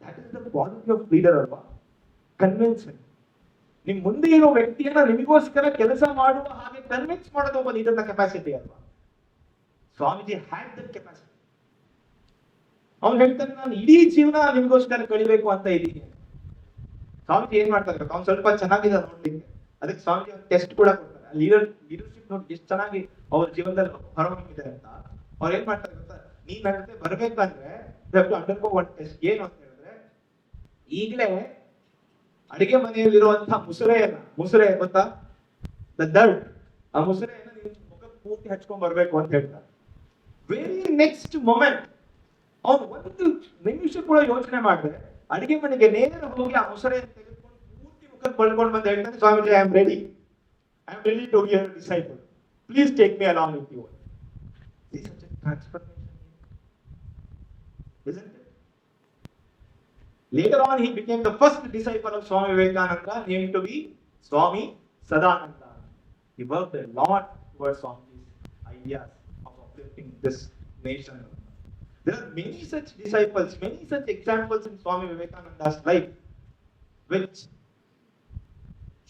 That is the quality of leader ಅಲ್ವಾ, ಕನ್ವಿನ್ಸಿಂಗ್. ನಿಮ್ ಮುಂದೆ ಇರೋ ವ್ಯಕ್ತಿಯನ್ನ ನಿಮಗೋಸ್ಕರ ಕೆಲಸ ಮಾಡುವ ಹಾಗೆ ಕನ್ವಿನ್ಸ್ ಮಾಡೋದು ಒಬ್ಬ ಲೀಡರ್ನ ಕೆಪಾಸಿಟಿ ಅಲ್ವಾ. Swamiji had that capacity. ಅವ್ನು ಹೇಳ್ತಾನೆ, ನಾನು ಇಡೀ ಜೀವನ ನಿಮ್ಗೋಸ್ಕರ ಕಳಿಬೇಕು ಅಂತ ಇದ್ದೀನಿ. ಸ್ವಾಮೀಜಿ ಏನ್ ಮಾಡ್ತಾರೆ, ಅವ್ನು ಸ್ವಲ್ಪ ಚೆನ್ನಾಗಿದೆ ನೋಡ್ಲಿಕ್ಕೆ, ಅದಕ್ಕೆ ಸ್ವಾಮೀಜಿ ಒಂದು ಟೆಸ್ಟ್ ಕೂಡ ಕೊಡ್ತಾರೆ. ಲೀಡರ್ಶಿಪ್ ನೋಡಿ ಎಷ್ಟು ಚೆನ್ನಾಗಿ ಅವ್ರ ಜೀವನದಲ್ಲಿ ಹೊರಹೊಮ್ಮಿದೆ ಅಂತ. ಅವ್ರು ಏನ್ ಮಾಡ್ತಾರೆ ಗೊತ್ತಾ, ನೀನ್ ನನ್ನ ಜೊತೆ ಬರ್ಬೇಕಂದ್ರೆ ಅಂಡರ್ಗೋ ಒನ್ ಟೆಸ್ಟ್. ಏನು ಅಂತ ಹೇಳಿದ್ರೆ, ಈಗಲೇ ಅಡಿಗೆ ಮನೆಯಲ್ಲಿರುವಂತಹ ಮುಸುರೆ ಗೊತ್ತಾ, ದ ದರ್ಡ್, ಆ ಮುಸುರೆಯನ್ನ ನೀವು ಮುಖ ಪೂರ್ತಿ ಹಚ್ಕೊಂಡ್ ಬರ್ಬೇಕು ಅಂತ ಹೇಳ್ತಾರೆ. ವೆರಿ ನೆಕ್ಸ್ಟ್ ಮೊಮೆಂಟ್ ಅವ್ನು ಒಂದು ನಿಮಿಷ ಕೂಡ ಯೋಚನೆ ಮಾಡಿದ್ರೆ ಅಡಿಗೆ ಮನೆಗೆ ನೇರ ಹೋಗಿ ಆ ಮುಸುರೆಯನ್ನು ತೆಗೆದುಕೊಂಡು ಪೂರ್ತಿ ಮುಖಕ್ಕೆ ಬಳ್ಕೊಂಡು ಬಂದು ಹೇಳ್ತಾನೆ, Swamiji I am ready to be a disciple. Please take me along with you. This is such a transformation, isn't it? Later on, he became the first disciple of Swami Vivekananda, named to be Swami Sadananda. He worked a lot towards Swami's ideas of uplifting this nation. There are many such disciples, many such examples in Swami Vivekananda's life, which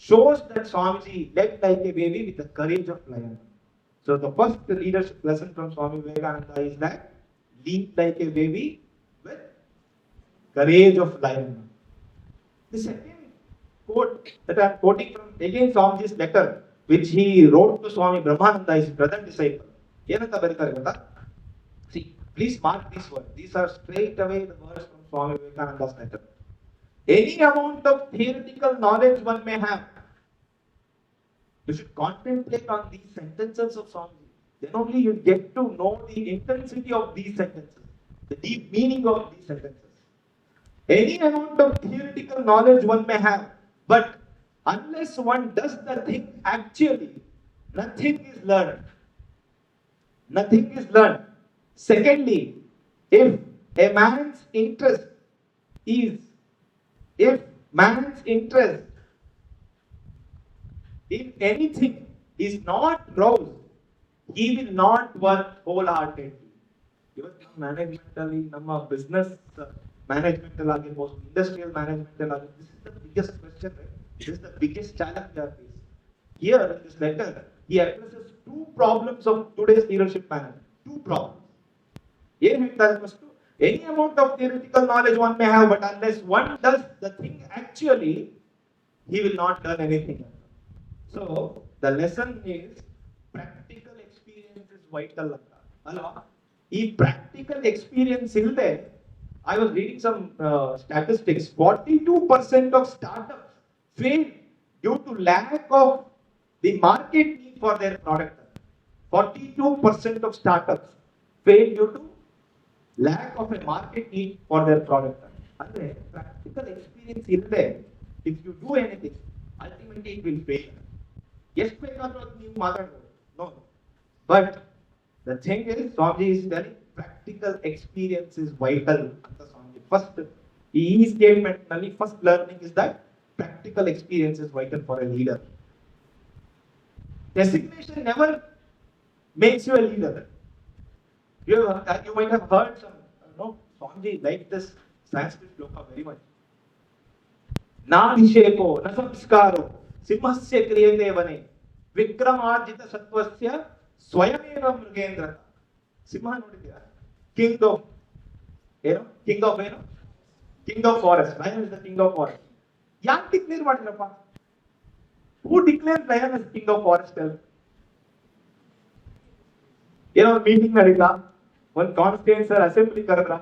shows that Swamiji led like a baby with the courage of lion. So the first leadership lesson from Swami Vivekananda is that lead like a baby with courage of lion. The second quote that I am quoting from again Swamiji's letter, which he wrote to Swami Brahmananda, his brother disciple. ಏನಂತ ಬರೀತಾರೆ ಗೊತ್ತಾ? See, please mark these words. These are straight away the words from Swami Vivekananda's letter. Any amount of theoretical knowledge one may have, you should contemplate on these sentences of Swamiji. Then only you get to know the intensity of these sentences, the deep meaning of these sentences. Any amount of theoretical knowledge one may have, but Unless one does the thing actually, nothing is learned. Nothing is learned. Secondly, if a man's interest is, if man's interest in anything is not roused, he will not work wholeheartedly. ಇವತ್ತು management ಅಲ್ಲಿ ನಮ್ಮ business management ಅಲ್ಲಿ ಆಗಿರ್ಬೋದು, industrial management ಅಲ್ಲಿ ಆಗಿರ್ಬೋದು, this is the biggest question, this is the biggest challenge we are facing. Here in this letter, he addresses two problems of today's leadership management. Two problems. ಏನ್ ಹೇಳ್ತಾರೆ first, any amount of theoretical knowledge one may have, but unless one does the thing actually, he will not learn anything. So the lesson is practical experience is vital ಅಂತ ಅಲ್ವಾ. ಈ practical experience ಇಲ್ಲದೆ, I was reading some statistics, 42% of startups fail due to lack of the market need for their product. 42% of startups fail due to lack of a market need for their product. ಅಂದ್ರೆ practical experience ಇಲ್ಲದೆ, if you do anything, ultimately it will fail. ಎಷ್ಟು ಬೇಕಾದ್ರೂ ನೀವು ಮಾತಾಡ್ಬೋದು, no. But the thing is, Swamiji is telling practical experience is vital ಅಂತ Swamiji. First, ಈ statement ನಲ್ಲಿ first learning is that practical experience is vital for a leader. Designation never makes you a leader. You might have heard some, Swamiji like this Sanskrit shloka very much. ನಾಭಿಷೇಕೋ ನ ಸಂಸ್ಕಾರೋ ಸಿಂಹಸ್ಯ ಕ್ರಿಯತೆ ವನೆ ವಿಕ್ರಮಾರ್ಜಿತ ಸತ್ವಸ್ಯ ಸ್ವಯಮೇವ ಮೃಗೇಂದ್ರ. ಸಿಂಹ ನೋಡಿದ್ದೀರಾ? King of ಏನು? King of ಏನು? King of forest. Lion is the king of forest. ಯಾಕೆ declare ಮಾಡಿದ್ರಪ್ಪ? Who declare lion is king of forest? ಏನೋ meeting ನಡೀತಾ, ಒಂದು ಕಾನ್ಸ್ಟಿಟ್ಯೂನ್ಸಿ ಅಸೆಂಬ್ಲಿ ಕರೆದ್ರ,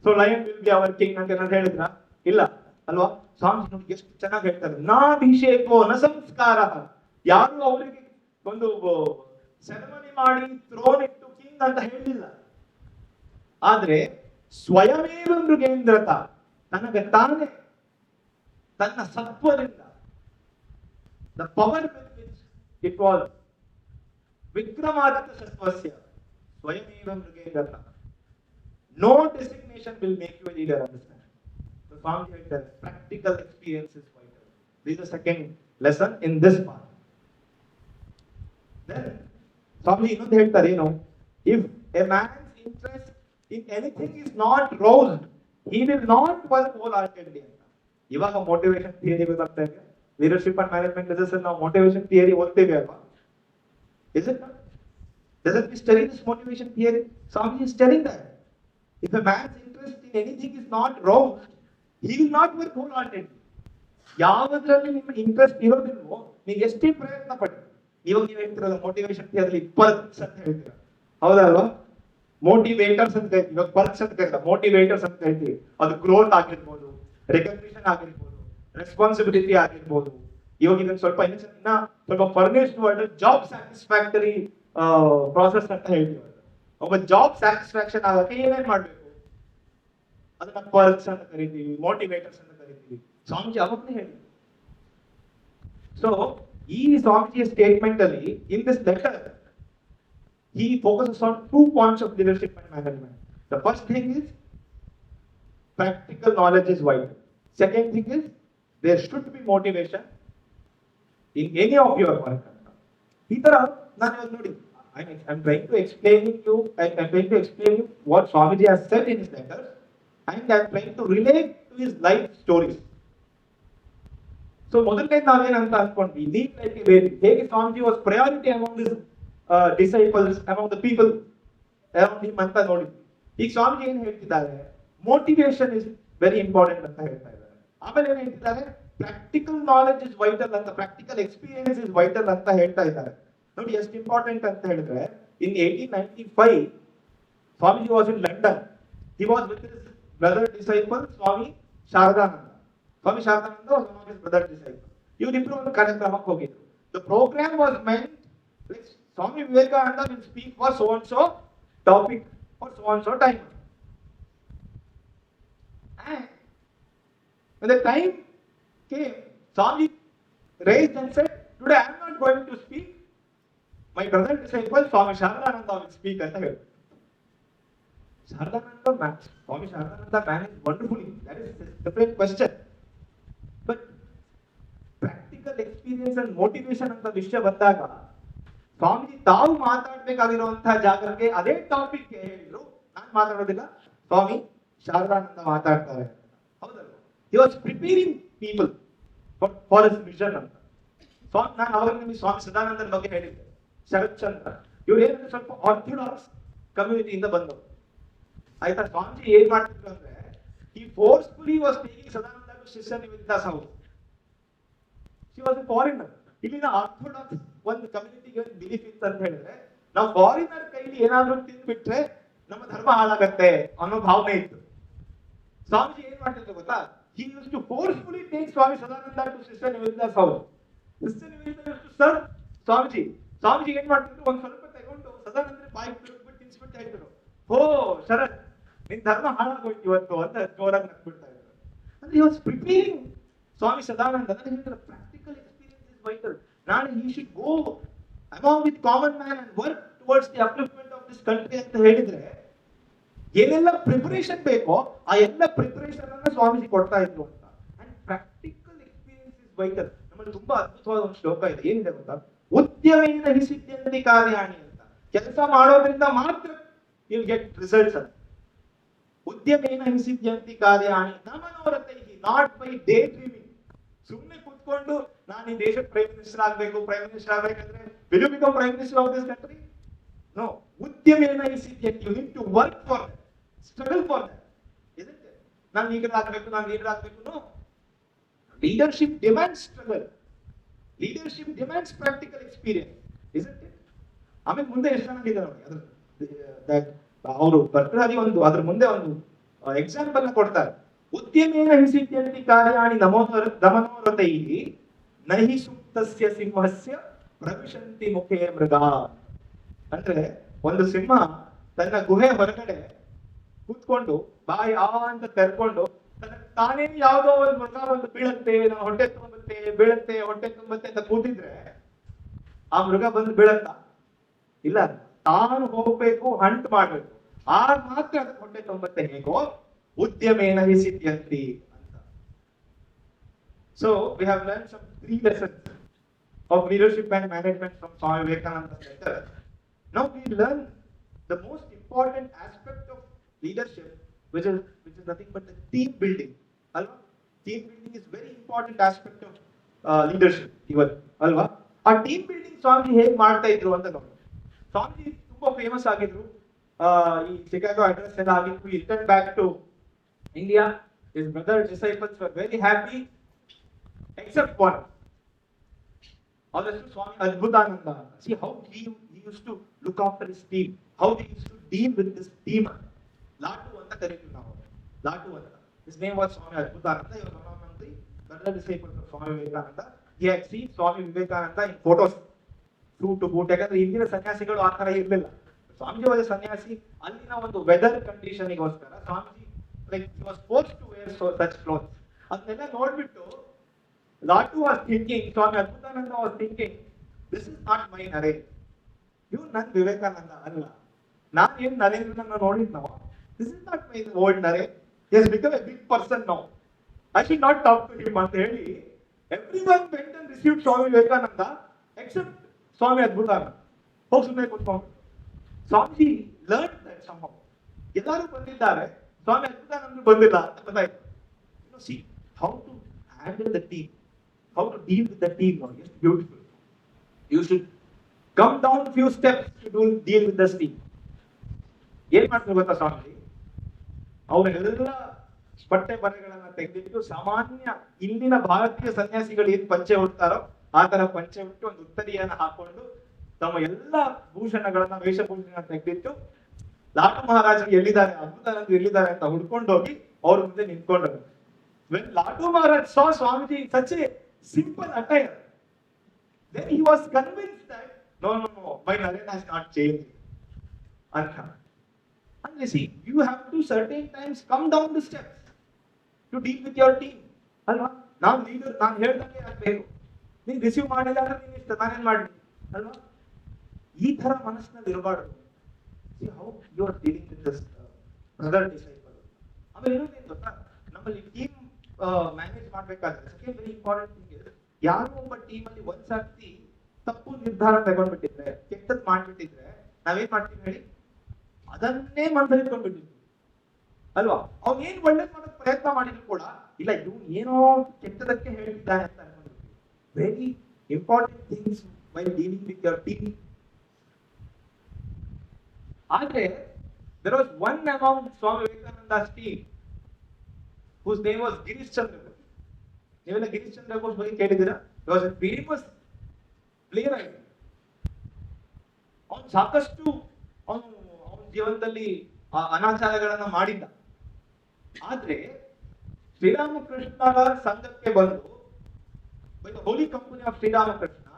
so lion will be our king ಅಂತ ಏನಾದ್ರು ಹೇಳಿದ್ರ? ಇಲ್ಲ ಅಲ್ವಾ. ಸ್ವಾಮಿ ನೋಡಿ ಎಷ್ಟು ಚೆನ್ನಾಗಿ ಹೇಳ್ತಾರೆ, ನಾಭಿಷೇಕೋ ನ ಸಂಸ್ಕಾರ. ಯಾರು ಅವರಿಗೆ ಒಂದು ಸೆರೆಮನಿ ಮಾಡಿ ಥ್ರೋನ್ ಇಟ್ಟು ಕಿಂಗ್ ಅಂತ ಹೇಳಿಲ್ಲ. ಆದ್ರೆ ಸ್ವಯಮೇವ ಮೃಗೇಂದ್ರತ, ತನಗೆ ತಾನೇ ತನ್ನ ಸತ್ವದಿಂದ, the power with which it was ವಿಕ್ರಮಾದಿತ್ಯ ಸತ್ವಸ್ಯ ಸ್ವಯಮೇವ ಮೃಗೇಂದ್ರತ. No designation will make you a leader. Understand? So Swamiji ಹೇಳ್ತಾರೆ practical experience is vital. This is the second lesson in this part. Then Swamiji ಇನ್ನೊಂದು ಹೇಳ್ತಾರೆ, ಏನು, if a man's interest in anything is not roused, he will not work wholeheartedly ಅಂತ. ಇವಾಗ motivation theory ಗೊತ್ತಾಗ್ತಾ ಇದೆ. Leadership and management lessons ನಾವು motivation theory ಓದ್ತೇವೆ ಅಲ್ವಾ? Is it not? Doesn't we study this motivation theory? Swamiji is telling that if a man's interest in anything is not roused, he will not work wholeheartedly. ಯಾವುದರಲ್ಲಿ ನಿಮ್ಮ interest ಇರೋದಿಲ್ವೋ, ನೀವು ಎಷ್ಟೇ ಪ್ರಯತ್ನ ಪಡಿ. ಇವಾಗ ನೀವು ಹೇಳ್ತಿರಲ್ಲ ಮೋಟಿವೇಶನ್ ಥಿಯರಿ ಪರ್ಕ್ಸ್ ಅಂತ ಹೇಳ್ತೀರ, ಹೌದಲ್ವಾ? ಮೋಟಿವೇಟರ್ಸ್ ಅಂತ ಹೇಳ್ತೀವಿ, ಇವಾಗ ಪರ್ಕ್ಸ್ ಅಂತ ಕರೀತಾರೆ, ಮೋಟಿವೇಟರ್ಸ್ ಅಂತ ಹೇಳ್ತೀವಿ. ಅದು ಗ್ರೋತ್ ಆಗಿರ್ಬೋದು, ರೆಕಗ್ನಿಷನ್ ಆಗಿರ್ಬೋದು, ರೆಸ್ಪಾನ್ಸಿಬಿಲಿಟಿ ಆಗಿರ್ಬೋದು. ಇವಾಗ ಇದನ್ನ ಸ್ವಲ್ಪ ಇನ್ನ ಸ್ವಲ್ಪ furnished word job satisfactory process ಅಂತ ಹೇಳ್ತೀವಿ. ಒಬ್ಬ ಜಾಬ್ ಸ್ಯಾಟಿಸ್ಫ್ಯಾಕ್ಷನ್ ಆಗಕ್ಕೆ ಏನೇನ್ ಮಾಡ್ಬೇಕು, ಅದನ್ನ ಪರ್ಕ್ಸ್ ಅಂತ ಕರಿತೀವಿ, ಮೋಟಿವೇಟರ್ಸ್ ಅಂತ ಕರಿತೀವಿ. ಸ್ವಾಮೀಜಿ ಅವಾಗನೇ ಹೇಳಿ. ಸೊ ಈ ಸ್ವಾಮೀಜಿಯ ಸ್ಟೇಟ್ಮೆಂಟ್ ಅಲ್ಲಿ, in this letter, he focuses on 2 points of leadership and management. The first thing is practical knowledge is vital. Second thing is there should be motivation in any of your work. ಈ ತರ ನಾನು ಇವಾಗ ನೋಡಿ, I'm trying to explain you what Swamiji has said in his letters, and I'm trying to relate to his life stories. So ಮೊದಲನೇ ನಾವೇನಂತ ಅನ್ಕೊಂಡ್ವಿ, lead like a baby. ಹೇಗೆ Swamiji was priority among this disciples, among the people around him ಅಂತ ನೋಡಿದ್ವಿ. ಈಗ ಸ್ವಾಮೀಜಿ ಏನ್ ಹೇಳ್ತಿದ್ದಾರೆ, motivation is very important ಅಂತ ಹೇಳ್ತಾ ಇದ್ದಾರೆ. ಆಮೇಲೆ ಏನ್ ಹೇಳ್ತಿದ್ದಾರೆ, ಪ್ರಾಕ್ಟಿಕಲ್ ನಾಲೆಜ್ ಇಸ್ ವೈಟಲ್ ಅಂತ, ಪ್ರಾಕ್ಟಿಕಲ್ ಎಕ್ಸ್ಪೀರಿಯನ್ಸ್ ಇಸ್ ವೈಟಲ್ ಅಂತ ಹೇಳ್ತಾ ಇದ್ದಾರೆ. ನೋಡಿ ಎಷ್ಟು ಇಂಪಾರ್ಟೆಂಟ್ ಅಂತ ಹೇಳಿದ್ರೆ, ಇನ್ 1895 Swamiji was in London. He was with his brother disciple Swami Sharadananda. Swami Sharadananda was one of his brother disciples. ಇವರಿಬ್ರು ಒಂದು ಕಾರ್ಯಕ್ರಮಕ್ಕೆ ಹೋಗಿದ್ರು. The program was meant, like Swami Vivekananda will speak for so and so topic for so and so time. And when the time came, Swami raised and said, today I am not going to speak. My brother disciple Swami Sharadananda will speak ಅಂತ ಹೇಳಿದ್ರು. Sharadananda man, Swami Sharadananda managed wonderfully. That is a different question. But practical experience and motivation ಅಂತ ವಿಷಯ ಬಂದಾಗ ಸ್ವಾಮೀಜಿ ತಾವು ಮಾತಾಡ್ಬೇಕಾಗಿರುವಂತಹ ಜಾಗಕ್ಕೆ ಅದೇ topic ಹೇಳಿದ್ರು, ನಾನು ಮಾತಾಡೋದಿಲ್ಲ, ಸ್ವಾಮಿ ಶಾರದಾನಂದ ಮಾತಾಡ್ತಾರೆ. ಹೌದಲ್ವ? He was preparing people for his vision ಅಂತ. ಸ್ವಾಮಿ, ನಾನು ಅವಾಗ ನಿಮಗೆ ಸ್ವಾಮಿ ಸದಾನಂದನ ಬಗ್ಗೆ ಹೇಳಿದ್ದೆ. ಶರತ್ ಚಂದ್ರ ಇವ್ರು ಏನಂದ್ರೆ ಸ್ವಲ್ಪ ಆರ್ಥೋಡಾಕ್ಸ್ ಕಮ್ಯುನಿಟಿಯಿಂದ ಬಂದವರು. ಆಯ್ತಾ? ಸ್ವಾಮೀಜಿ ಏನ್ ಮಾಡ್ತಿದ್ರು ಅಂದ್ರೆ, he forcefully was taking Sadananda to Sisha Nivedita's house. She was a foreigner. ಇಲ್ಲಿನ ಆರ್ಥೋಡಾಕ್ಸ್ ಒಂದು ಕಮ್ಯುನಿಟಿಗೆ ಒಂದು ಬಿಲೀಫ್ ಇತ್ತು ಅಂತ ಹೇಳಿದ್ರೆ, ನಾವು ಫಾರಿನರ್ ಕೈಲಿ ಏನಾದ್ರೂ ತಿಂದ್ಬಿಟ್ರೆ ನಮ್ಮ ಧರ್ಮ ಹಾಳಾಗತ್ತೆ ಅನ್ನೋ ಭಾವನೆ ಇತ್ತು. ಸ್ವಾಮೀಜಿ ಏನ್ ಮಾಡ್ತಿದ್ರು ಗೊತ್ತಾ? He used to forcefully take Swami Sadananda to Sister Nivedita's house. Sister Nivedita used to serve Swamiji. Swamiji ಏನ್ ಮಾಡ್ತಿದ್ರು, ಒಂದ್ ಸ್ವಲ್ಪ ತಗೊಂಡು ಸದಾನಂದ ಬಾಯಿ ಬಿಟ್ಬಿಟ್ಟು ತಿನ್ಸ್ಬಿಟ್ಟು ಹೇಳ್ತಿದ್ರು, ಓ ಶರತ್, ನಿನ್ ಧರ್ಮ ಹಾಳಾಗೋಯ್ತು ಇವತ್ತು ಅಂತ ಜೋರಾಗಿ ನಗ್ಬಿಡ್ತಾ ಇದ್ರು. ಅಂದ್ರೆ he was preparing Swami Sadananda. Practical experience is vital. ನಾಳೆ he should go along with common man and work towards the upliftment of this country ಅಂತ ಹೇಳಿದ್ರೆ ಏನೆಲ್ಲ ಪ್ರಿಪರೇಷನ್ ಬೇಕೋ ಆ ಎಲ್ಲ ಪ್ರಿಪರೇಷನ್ ಅನ್ನ ಸ್ವಾಮೀಜಿ ಕೊಡ್ತಾ ಇದ್ರು ಅಂತ. And practical experience is vital. ನಮ್ಮಲ್ಲಿ ತುಂಬಾ ಅದ್ಭುತವಾದ ಒಂದು ಶ್ಲೋಕ ಇದೆ. ಏನಿದೆ ಗೊತ್ತಾ? ಉದ್ಯಮೇನ ಹಿಸಿದ್ಯಂತಿ ಕಾರ್ಯಾಣಿ ಅಂತ. ಕೆಲಸ ಮಾಡೋದ್ರಿಂದ ಮಾತ್ರ ಯು ಗೆಟ್ ರಿಸಲ್ಟ್ಸ್ ಅಂತ. ಉದ್ಯಮೇನ ಹಿಸಿದ್ಯಂತಿ ಕಾರ್ಯಾಣಿ ನ ಮನೋರಥೈಹಿ, ನಾಟ್ ಬೈ ಡೇ ಡ್ರೀಮಿಂಗ್. ಸುಮ್ಮನೆ ಕೂತ್ಕೊಂಡು ನಾನು ಈ ದೇಶಕ್ಕೆ ಪ್ರೈಮ್ ಮಿನಿಸ್ಟರ್ ಆಗ್ಬೇಕು, ಪ್ರೈಮ್ ಮಿನಿಸ್ಟರ್ ಆಗ್ಬೇಕಂದ್ರೆ will you become prime minister of this country? No. ಉದ್ಯಮೇನ ಹಿಸಿದ್ಯಂತಿ, you need to work for that, struggle for that. isn't it? ನಾನು ಲೀಡರ್ ಆಗ್ಬೇಕು, ನಾನು ಲೀಡರ್ ಆಗ್ಬೇಕು. No. Leadership demands struggle. Leadership demands practical experience. isn't it? ಆಮೇಲೆ ಮುಂದೆ ಎಷ್ಟು ಚೆನ್ನಾಗಿದೆ ನೋಡಿ. ಅವರು ಭರ್ತೃಹರಿ ಒಂದು ಅದ್ರ ಮುಂದೆ ಒಂದು ಎಕ್ಸಾಂಪಲ್ ಕೊಡ್ತಾರೆ. ಉದ್ಯಮೇನ ಹಿಸಿದ್ಯಂತಿ ಕಾರ್ಯಾಣಿ ದಮನೋರಥೈಹಿ ನಹಿ ಸುಪ್ತಸ್ಯ ಸಿಂಹಸ್ಯ ಪ್ರವಿಶಂತಿ ಮುಖೇ ಮೃಗ. ಅಂದ್ರೆ ಒಂದು ಸಿಂಹ ತನ್ನ ಗುಹೆ ಹೊರಗಡೆ ಕೂತ್ಕೊಂಡು ಬಾಯಿ ಅಂತ ತೆರ್ಕೊಂಡು ತಾನೇ ಯಾವುದೋ ಒಂದು ಮೃಗ ಒಂದು ಬೀಳತ್ತೆ, ನಾನು ಹೊಟ್ಟೆ ತುಂಬತ್ತೆ, ಬೀಳತ್ತೆ, ಹೊಟ್ಟೆ ತುಂಬತ್ತೆ ಅಂತ ಕೂತಿದ್ರೆ ಆ ಮೃಗ ಬಂದು ಬೀಳತ್ತ? ಇಲ್ಲ. ತಾನು ಹೋಗ್ಬೇಕು, ಹಂಟ್ ಮಾಡ್ಬೇಕು, ಆಗ ಮಾತ್ರ ಅದಕ್ಕೆ ಹೊಟ್ಟೆ ತುಂಬತ್ತೆ. ಹೇಗೋ ಉದ್ಯಮೇನ ಹಿಸಿದ್ಯಂತಿ ಅಂತ. So we have learn some 3 lessons of leadership and management from Swami Vivekananda's letter. Now we learn the most important aspect of leadership, which is nothing but the team building. Alva? Team building is very important aspect of leadership. Even alva? ಆ team building ಸ್ವಾಮಿ ಹೇಗೆ ಮಾಡ್ತಾ ಇದ್ರು ಅಂತ ನೋಡಿ. ಸ್ವಾಮಿ ತುಂಬಾ famous ಆಗಿದ್ರು. ಈ Chicago address ಎಲ್ಲ ಆಗಿತ್ತು. He returned back to India. His brother disciples were very happy, except one. That's Swami Adbhutananda. See how he used to look after his team. How he used to deal with this team. Latu anta ಕರೀತೀವಿ ನಾವು. Latu anta. His name was Swami Adbhutananda. He was one of the brother disciples of Swami Vivekananda. He had seen Swami Vivekananda in photos. Suit to boot. ಯಾಕಂದ್ರೆ ಇಂದಿನ ಸನ್ಯಾಸಿಗಳು ಆ ತರ ಇರಲಿಲ್ಲ. Swamiji was sanyasi. ಅಲ್ಲಿನ ಒಂದು ವೆದರ್ ಕಂಡೀಷನ್ಗೋಸ್ಕರ Swamiji like he was forced to wear such clothes. ಅದನ್ನೆಲ್ಲ ನೋಡ್ಬಿಟ್ಟು Latu was thinking, Swami Adbhutananda was thinking, this is not my narrative. You nan Vivekananda ಅಲ್ಲ. ನಾನು ಏನು ನರೇಂದ್ರನನ್ನ ನೋಡಿದ್ನವ. This is not my old narrative. He has become a big person now. I should not talk to him ಅಂತ ಹೇಳಿ everyone went and received Swami Vivekananda except Swami Adbhutananda. ಹೋಗಿ ಸುಮ್ಮನೆ ಕೂತ್ಕೊಂಡು. Swamiji learned that somehow. ಎಲ್ಲರೂ ಬಂದಿದ್ದಾರೆ, ಸ್ವಾಮಿ ಅದ್ಭುತಾನಂದ ಬಂದಿಲ್ಲ ಅಂತ ಗೊತ್ತಾಯ್ತು. See how to handle the team, how to deal with the team. It's beautiful. You should come down few steps to deal with this team. ಏನ್ ಮಾಡ್ತಾರೆ ಗೊತ್ತಾ ಸ್ವಾಮಿ? ಅವರೆಲ್ಲ ಪಟ್ಟೆ ಬರೆಗಳನ್ನ ತೆಗೆದಿಟ್ಟು ಸಾಮಾನ್ಯ ಇಂದಿನ ಭಾರತೀಯ ಸನ್ಯಾಸಿಗಳು ಏನ್ ಪಂಚೆ ಉಡ್ತಾರೋ ಆ ತರ ಪಂಚೆ ಉಟ್ಟು ಒಂದು ಉತ್ತರಿಯನ್ನ ಹಾಕೊಂಡು ತಮ್ಮ ಎಲ್ಲ ಭೂಷಣಗಳನ್ನ ವೇಷಭೂಷಣ ತೆಗೆದಿಟ್ಟು ಲಾಟು ಮಹಾರಾಜರು ಎಲ್ಲಿದ್ದಾರೆ, ಅದ್ಭುತಾನಂದ ಎಲ್ಲಿದ್ದಾರೆ ಅಂತ ಹುಡ್ಕೊಂಡು ಹೋಗಿ ಅವ್ರ ಮುಂದೆ ನಿಂತ್ಕೊಂಡ್ರು. When Latu Maharaj saw Swamiji in such a simple attire, then he was convinced that no, my narrative has not changed. And you see, you have to certain times come down the steps to deal with your team. Alva? Now leader, ನಾನು ಹೇಳ್ದಂಗೆ ಆಗ್ಬೇಕು. ನೀನ್ receive ಮಾಡಿಲ್ಲ ಅಂದ್ರೆ ನೀನ್ ಇಷ್ಟ ನಾನೇನ್ ಮಾಡ್ಲಿ ಅಲ್ವಾ? ಈ ತರ ಮನಸ್ಸಿನಲ್ಲಿ ಇರಬಾರ್ದು. How you are dealing with this brother disciple. ಆಮೇಲೆ ಇನ್ನೊಂದೇನು ಗೊತ್ತಾ, ನಮ್ಮಲ್ಲಿ ಟೀಮ್ ಮ್ಯಾನೇಜ್ ಮಾಡ್ಬೇಕಾದ್ರೆ ಸೆಕೆಂಡ್ ವೆರಿ ಇಂಪಾರ್ಟೆಂಟ್ ಥಿಂಗ್ ಇದೆ, ಯಾರೋ ಒಬ್ಬ ಟೀಮ್ ಅಲ್ಲಿ ಒಂದ್ಸರ್ತಿ ತಪ್ಪು ನಿರ್ಧಾರ ತಗೊಂಡ್ಬಿಟ್ಟಿದ್ರೆ, ಕೆಟ್ಟದ್ ಮಾಡ್ಬಿಟ್ಟಿದ್ರೆ ನಾವೇನ್ ಮಾಡ್ತೀವಿ ಹೇಳಿ, ಅದನ್ನೇ ಮನಸ್ಸಲ್ಲಿ ಇಟ್ಕೊಂಡ್ಬಿಟ್ಟಿದ್ವಿ ಅಲ್ವಾ? ಅವ್ನು ಏನ್ ಒಳ್ಳೇದ್ ಮಾಡೋಕ್ ಪ್ರಯತ್ನ ಮಾಡಿದ್ರು ಕೂಡ, ಇಲ್ಲ ಇವ್ನು ಏನೋ ಕೆಟ್ಟದಕ್ಕೆ ಹೇಳ್ತಿದ್ದಾನೆ ಅಂತ ಅನ್ಕೊಂಡ್ಬಿಡ್ತೀವಿ. Very important things why dealing with your team. ಆದ್ರೆ there was one among Swami Vivekananda's team whose name was Girish Chandra Bose. ನೀವೆಲ್ಲ ಗಿರೀಶ್ ಚಂದ್ರ ಬೋಸ್ ಬಗ್ಗೆ ಕೇಳಿದ್ದೀರಾ? He was a famous playwright. ಅವನು ಸಾಕಷ್ಟು ಅವನ ಜೀವನದಲ್ಲಿ ಅನಾಚಾರಗಳನ್ನ ಮಾಡಿದ್ದ. ಆದ್ರೆ ಶ್ರೀರಾಮಕೃಷ್ಣರ ಸಂಘಕ್ಕೆ ಬಂದು by the holy company of Sri Ramakrishna,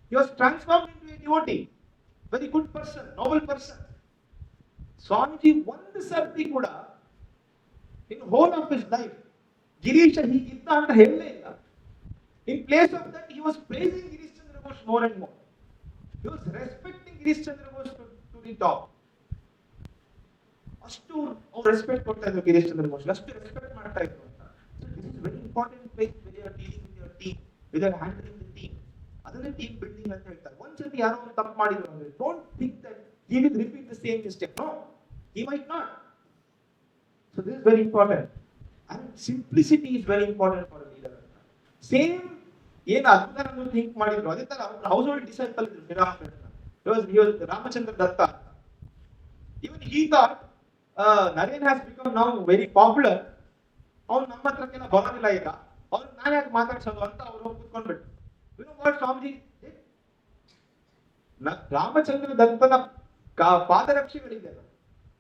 he was transformed into a devotee, very good person, noble person. Swamiji ಒಂದು ಸರ್ತಿ ಕೂಡ in whole of his life Girisha ಹೀಗಿದ್ದ ಅಂತ ಹೇಳಲೇ ಇಲ್ಲ. In place of that he was praising Girish Chandra Bose more and more. He was respecting Girish Chandra Bose to the top. ಅಷ್ಟು ಅವ್ರು respect ಕೊಡ್ತಾ ಇದ್ರು ಗಿರೀಶ್ ಚಂದ್ರ ಬೋಸ್, ಅಷ್ಟು ರೆಸ್ಪೆಕ್ಟ್ ಮಾಡ್ತಾ ಇದ್ರು ಅಂತ. This is very important place when you are dealing with your team, with your handling the team. ಅದನ್ನೇ team building ಅಂತ ಹೇಳ್ತಾರೆ. ಒಂದ್ಸತಿ ಯಾರೋ ಒಂದು ತಪ್ಪು ಮಾಡಿದ್ರು ಅಂದ್ರೆ don't think that he will repeat the same mistake. No, he might not. So this is very important, and simplicity is very important for a leader. Same ಏನು ಅದ್ಭುತ ನಮ್ಗೆ ಥಿಂಕ್ ಮಾಡಿದ್ರು ಅದೇ ತರ ಅವ್ರ ಹೌಸ್ ಹೋಲ್ಡ್ ಡಿಸೈಪಲ್ ಇದ್ರು Sri Ramakrishna. he was Ramachandra Datta. even he thought Naren has become now very popular, ಅವ್ನು ನಮ್ಮ ಹತ್ರಕ್ಕೆಲ್ಲ ಬರೋದಿಲ್ಲ ಈಗ, ಅವ್ನು ನಾನು ಯಾಕೆ ಮಾತಾಡ್ಸೋದು ಅಂತ ಅವ್ರು ಹೋಗಿ ಕೂತ್ಕೊಂಡ್ಬಿಟ್ಟು. you know what Swamiji, Ramachandra ದತ್ತನ ಪಾದರಕ್ಷೆಗಳಿದೆಯಲ್ಲ,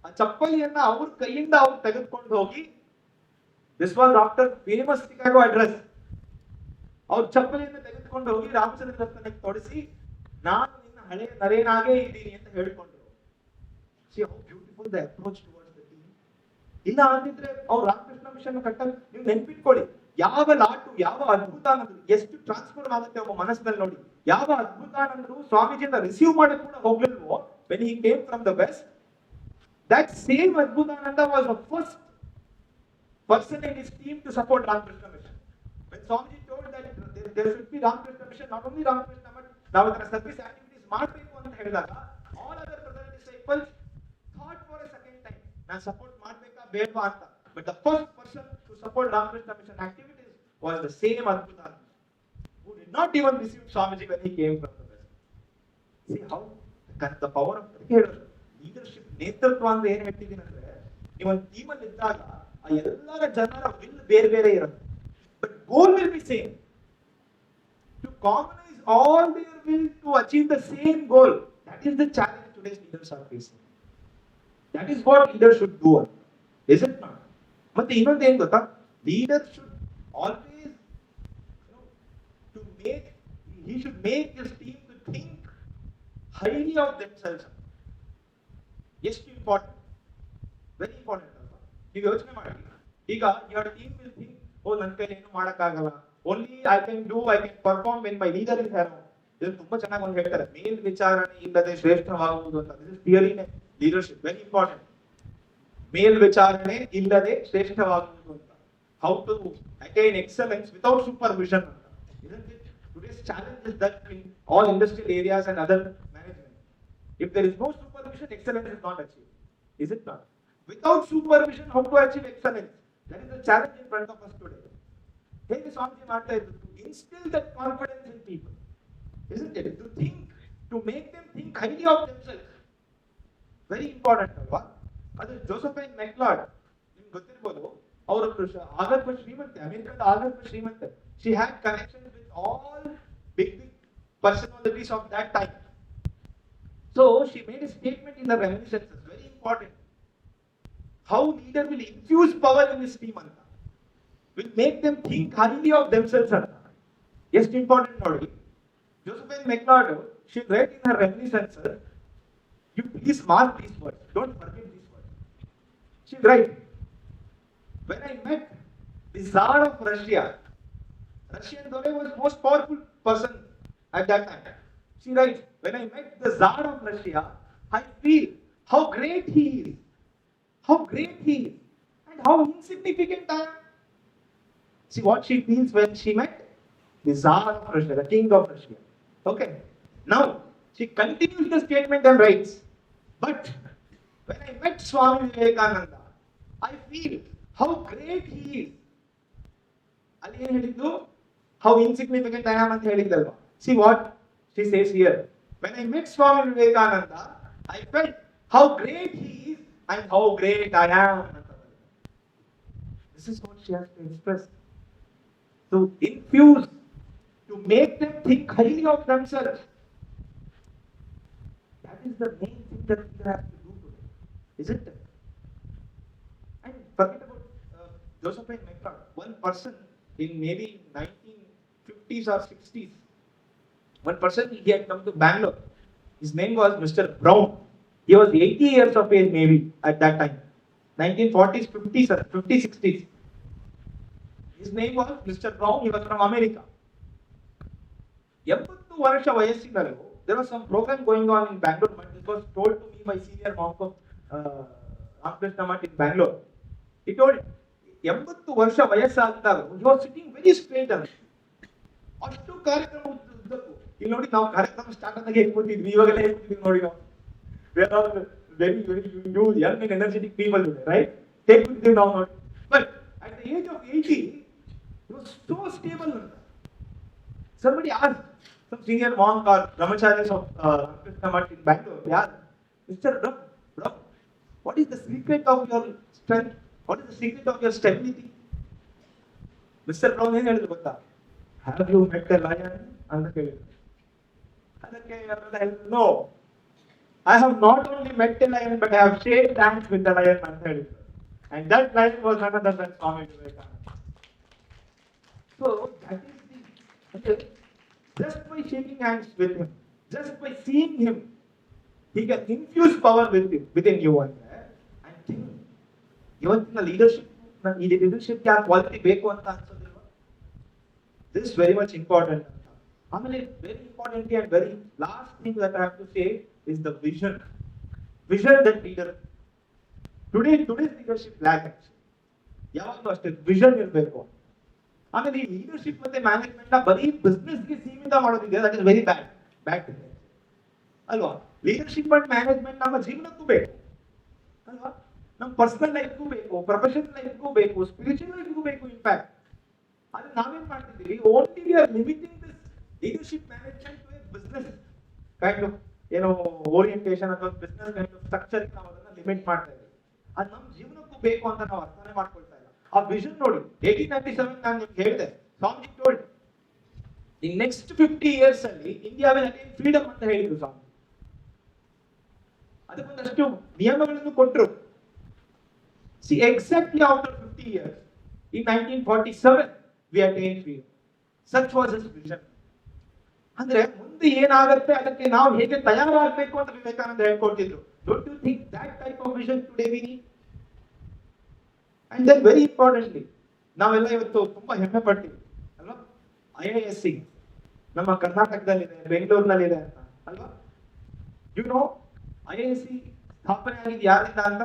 ಆ ಚಪ್ಪಲಿಯನ್ನ ಅವ್ರ ಕೈಯಿಂದ ಅವ್ರು ತೆಗೆದುಕೊಂಡು ಹೋಗಿ, this was after famous Chicago address, ಅವ್ರ ಚಪ್ಪಲಿಯನ್ನ ತೆಗೆದುಕೊಂಡು ಹೋಗಿ ರಾಮಚಂದ್ರ ದತ್ತನಿಗೆ ತೊಡಿಸಿ, ನಾನು ನಿನ್ನ ಹಳೆಯ ನರೇನಾಗೇ ಇದ್ದೀನಿ ಅಂತ ಹೇಳಿಕೊಂಡ್ರು. See how beautiful the approach towards the team. ಇಲ್ಲ ಅಂದಿದ್ರೆ ಅವ್ರು ರಾಮಕೃಷ್ಣ ಮಿಷನ್ ಕಟ್ಟಲು ನೀವು ನೆನ್ಪಿಟ್ಕೊಳ್ಳಿ, ಯಾವ ಲಾಟು, ಯಾವ ಅದ್ಭುತ ಅನ್ನೋದು ಎಷ್ಟು ಟ್ರಾನ್ಸ್ಫರ್ ಆಗುತ್ತೆ ಒಬ್ಬ ಮನಸ್ಸಿನಲ್ಲಿ ನೋಡಿ. ಯಾವ ಅದ್ಭುತ ಅನ್ನೋದು ಸ್ವಾಮೀಜಿಯಿಂದ ರಿಸೀವ್ ಮಾಡಕ್ ಕೂಡ ಹೋಗ್ಲಿಲ್ವೋ, when he came from the west, that same Adbhutananda was the first person in his team to support Ramakrishna mission. When Swamiji told that there should be Ramakrishna mission, not only Ramakrishna but now the service activities ಮಾಡಬೇಕು ಅಂತ ಹೇಳಿದಾಗ, all other brother disciples thought for a second time, ನಾನು support ಮಾಡಬೇಕಾ ಬೇಡವಾ ಅಂತ. But the first person to support Ramakrishna mission activities was the same Adbhutananda, who did not even receive Swamiji when he came from the west. See how the power of leadership, ನೇತೃತ್ವ ಅಂದ್ರೆ ಏನ್ ಹೇಳ್ತಿದ್ದೀನಿ ಅಂದ್ರೆ, ನೀವೊಂದು team ಅಲ್ಲಿ ಇದ್ದಾಗ ಆ ಎಲ್ಲರ ಜನರ ವಿಲ್ ಬೇರೆ ಬೇರೆ ಇರುತ್ತೆ, but goal will be same. To commonise all their will to achieve the same goal, that is the challenge today's leaders are facing. That is what leader should do, is it not? ಮತ್ತೆ ಇನ್ನೊಂದು ಏನ್ ಗೊತ್ತಾ, leader should always to make, he should make his team to think highly of themselves. ಎಷ್ಟು important, very important ಅಲ್ವಾ? ನೀವು ಯೋಚನೆ ಮಾಡಿ, ಈಗ ಯುವರ್ ಟೀಮ್ ವಿಲ್ ಥಿಂಕ್, ಓ ನನ್ನ ಕೈಲಿ ಏನು ಮಾಡಕ್ಕಾಗಲ್ಲ, only I can perform when my leader is around. ಇದು ತುಂಬಾ ಚೆನ್ನಾಗಿ ಒಂದು ಹೇಳ್ತಾರೆ, ಮೇಲ್ ವಿಚಾರಣೆ ಇಲ್ಲದೆ ಶ್ರೇಷ್ಠವಾಗುವುದು ಅಂತ. ದಿಸ್ ಇಸ್ ಥಿಯರಿನೇ ಲೀಡರ್ಶಿಪ್, ವೆರಿ ಇಂಪಾರ್ಟೆಂಟ್. ಮೇಲ್ ವಿಚಾರಣೆ ಇಲ್ಲದೆ ಶ್ರೇಷ್ಠವಾಗುವುದು ಅಂತ. How to attain excellence without supervision ಅಂತ. Isn't it? Today's challenge is that in all industrial areas and other management, if there is no supervision, excellence is not achieved. Is it not? Without supervision, how to achieve excellence? That is the challenge in front of us today. Hey, Swamiji Mata, to instill that confidence in people, isn't it? To think, to make them think highly of themselves. Very important, alva? Adu Josephine McLeod, ನಿಮ್ಗೆ ಗೊತ್ತಿರಬಹುದು, ಅವರು ಆಗರ್ಭ ಶ್ರೀಮಂತೆ, ಅಮೆರಿಕದ ಆಗರ್ಭ ಶ್ರೀಮಂತೆ. She had connections with all big personalities of that time. So she made a statement in the reminiscences, very important. How leader will infuse power in his team anta, will make them think highly of themselves anta. Yes, important nodi. Josephine McLeod, she wrote in her reminiscences, you please mark these words, don't forget these words. She wrote, when I met the Tsar of Russia, Russian Dole was most powerful person at that time. She writes, when I met the Tsar of Russia, I feel how great he is, how great he is, and how insignificant I am. See what she feels when she met the Tsar of Russia, the king of Russia. Okay. Now, she continues the statement and writes, but when I met Swami Vivekananda, I feel how great he is. ಅಲ್ಲಿ ಏನು ಹೇಳಿದ್ದು? How insignificant I am ಅಂತ ಹೇಳಿದ್ದಲ್ವಾ? See what she says here. When I met Swami Vivekananda, I felt how great he is and how great I am. This is what she has to express. To infuse, to make them think highly of themselves. That is the main thing that we have to do today, isn't it? And forget about Josephine McCord, one person in maybe 1950s or 60s. One person, he had come to Bangalore. His name was Mr. Brown. He was 80 years of age maybe at that time. 1940s, 50s, 50s, 60s. His name was Mr. Brown. He was from America. 80 ವರ್ಷ ವಯಸ್ಸಿನಲ್ಲೂ there was some program going on in Bangalore, but it was told to me by senior monk of Ramakrishna Math in Bangalore. He told 80 ವರ್ಷ ವಯಸ್ಸಾದಾಗ he was sitting very straight ಅಂತ. ಅಷ್ಟು ಕಾರ್ಯಕ್ರಮ ಉದ್ದಕ್ಕೂ ಇಲ್ಲಿ ನೋಡಿ, ನಾವು ಕಾರ್ಯಕ್ರಮ ಸ್ಟಾರ್ಟ್ ಆದಾಗ ಹೇಗೆ ಕೂತಿದ್ವಿ, ಇವಾಗೆಲ್ಲ ಹೇಗೆ ಕೂತಿದ್ವಿ ನೋಡಿ ನಾವು. We are all very young and energetic people today, right? ಹೇಗೆ ಕೂತಿದ್ವಿ ನಾವು ನೋಡಿ. But at the age of 80, he was so stable ಅಂತ. Somebody asked some senior monk or brahmacharis of Ramakrishna Math in Bangalore, they asked, Mr. Ram, what is the secret of your strength? What is the secret of your stability? Mr. Brown ಏನು ಹೇಳಿದ್ರು ಗೊತ್ತಾ? Have you met a lion? ಅಂತ ಕೇಳಿದ್ರು. ಅದಕ್ಕೆ no, I have not only met a lion, but I have shared hands with the lion ಅಂತ ಹೇಳಿದ್ರು. And that lion was none other than Swami Vivekananda. So that is the, just by shaking hands with him, just by seeing him, he can infuse power within you and think. ಇವತ್ತಿನ leadership ಯಾವ quality ಬೇಕು ಅಂತ ಅನ್ಸೋದಿಲ್ವಾ? This is very much important. ಆಮೇಲೆ very importantly and very last thing that I have to say is the vision that leader today's leadership lack. ಯಾವಾಗಲೂ ಅಷ್ಟೇ vision ಇರಬೇಕು. ಆಮೇಲೆ ಈ ಲೀಡರ್ಶಿಪ್ ಮತ್ತೆ ಮ್ಯಾನೇಜ್ಮೆಂಟ್ ನ ಬರೀ ಬಿಸ್ನೆಸ್ ಗೆ ಸೀಮಿತ ಮಾಡೋದಿದೆ, ದಟ್ ಇಸ್ ವೆರಿ ಬ್ಯಾಡ್ ಅಲ್ವಾ? ಲೀಡರ್ಶಿಪ್ ಅಂಡ್ ಮ್ಯಾನೇಜ್ಮೆಂಟ್ ನಮ್ಮ ಜೀವನಕ್ಕೂ ಬೇಕು ಅಲ್ವಾ? ನಮ್ಮ ಪರ್ಸನಲ್ ಲೈಫ್ಗೂ ಬೇಕು, ಪ್ರೊಫೆಷನಲ್ ಲೈಫ್ಗೂ ಬೇಕು, ಸ್ಪಿರಿಚುವಲ್ ಲೈಫ್ಗೂ ಬೇಕು. ಇನ್ಫ್ಯಾಕ್ಟ್ ಅದು ನಾವೇನ್ ಮಾಡ್ತಿದ್ದೀವಿ, only we are limiting this leadership management to a business kind of ಏನೋ ಓರಿಯಂಟೇಷನ್ ಅಥವಾ ಬಿಸ್ನೆಸ್ ಕೈಂಡ್ ಆಫ್ ಸ್ಟ್ರಕ್ಚರ್ ನಾವು ಅದನ್ನ ಲಿಮಿಟ್ ಮಾಡ್ತಾ ಇದ್ದೀವಿ. ಅದು ನಮ್ಮ ಜೀವನಕ್ಕೂ ಬೇಕು ಅಂತ ನಾವು ಅರ್ಥನೇ ಮಾಡ್ಕೊಳ್ತಾ ಇಲ್ಲ. ಆ ವಿಷನ್ ನೋಡಿ, 1897 ನಾನು ನಿಮ್ಗೆ ಹೇಳಿದೆ, Swamiji told in next 50 years ಅಲ್ಲಿ ಇಂಡಿಯಾ ವಿಲ್ ಅಟೈನ್ ಫ್ರೀಡಮ್ ಅಂತ ಹೇಳಿದ್ರು ಸ್ವಾಮಿ. ಅದಕ್ಕೊಂದಷ್ಟು ನಿಯಮಗಳನ್ನು ಕೊಟ್ಟರು. See, exactly after 50 years, in 1947, we attained freedom. Such was his vision. ಅಂದ್ರೆ ಮುಂದೆ ಏನಾಗುತ್ತೆ ಅದಕ್ಕೆ ನಾವು ಹೇಗೆ ತಯಾರಾಗಬೇಕು ಅಂತ Vivekananda ಹೇಳ್ಕೊಡ್ತಿದ್ರು. Don't you think that type of vision today we need? And then very importantly, ನಾವೆಲ್ಲ ಇವತ್ತು ತುಂಬಾ ಹೆಮ್ಮೆ ಪಡ್ತೀವಿ ಅಲ್ವಾ? IISc ನಮ್ಮ ಕರ್ನಾಟಕದಲ್ಲಿದೆ, ಬೆಂಗಳೂರಿನಲ್ಲಿದೆ ಅಂತ ಅಲ್ವಾ? You know, IISc ಸ್ಥಾಪನೆ ಆಗಿದ್ದು ಯಾರಿಂದ ಅಂತ?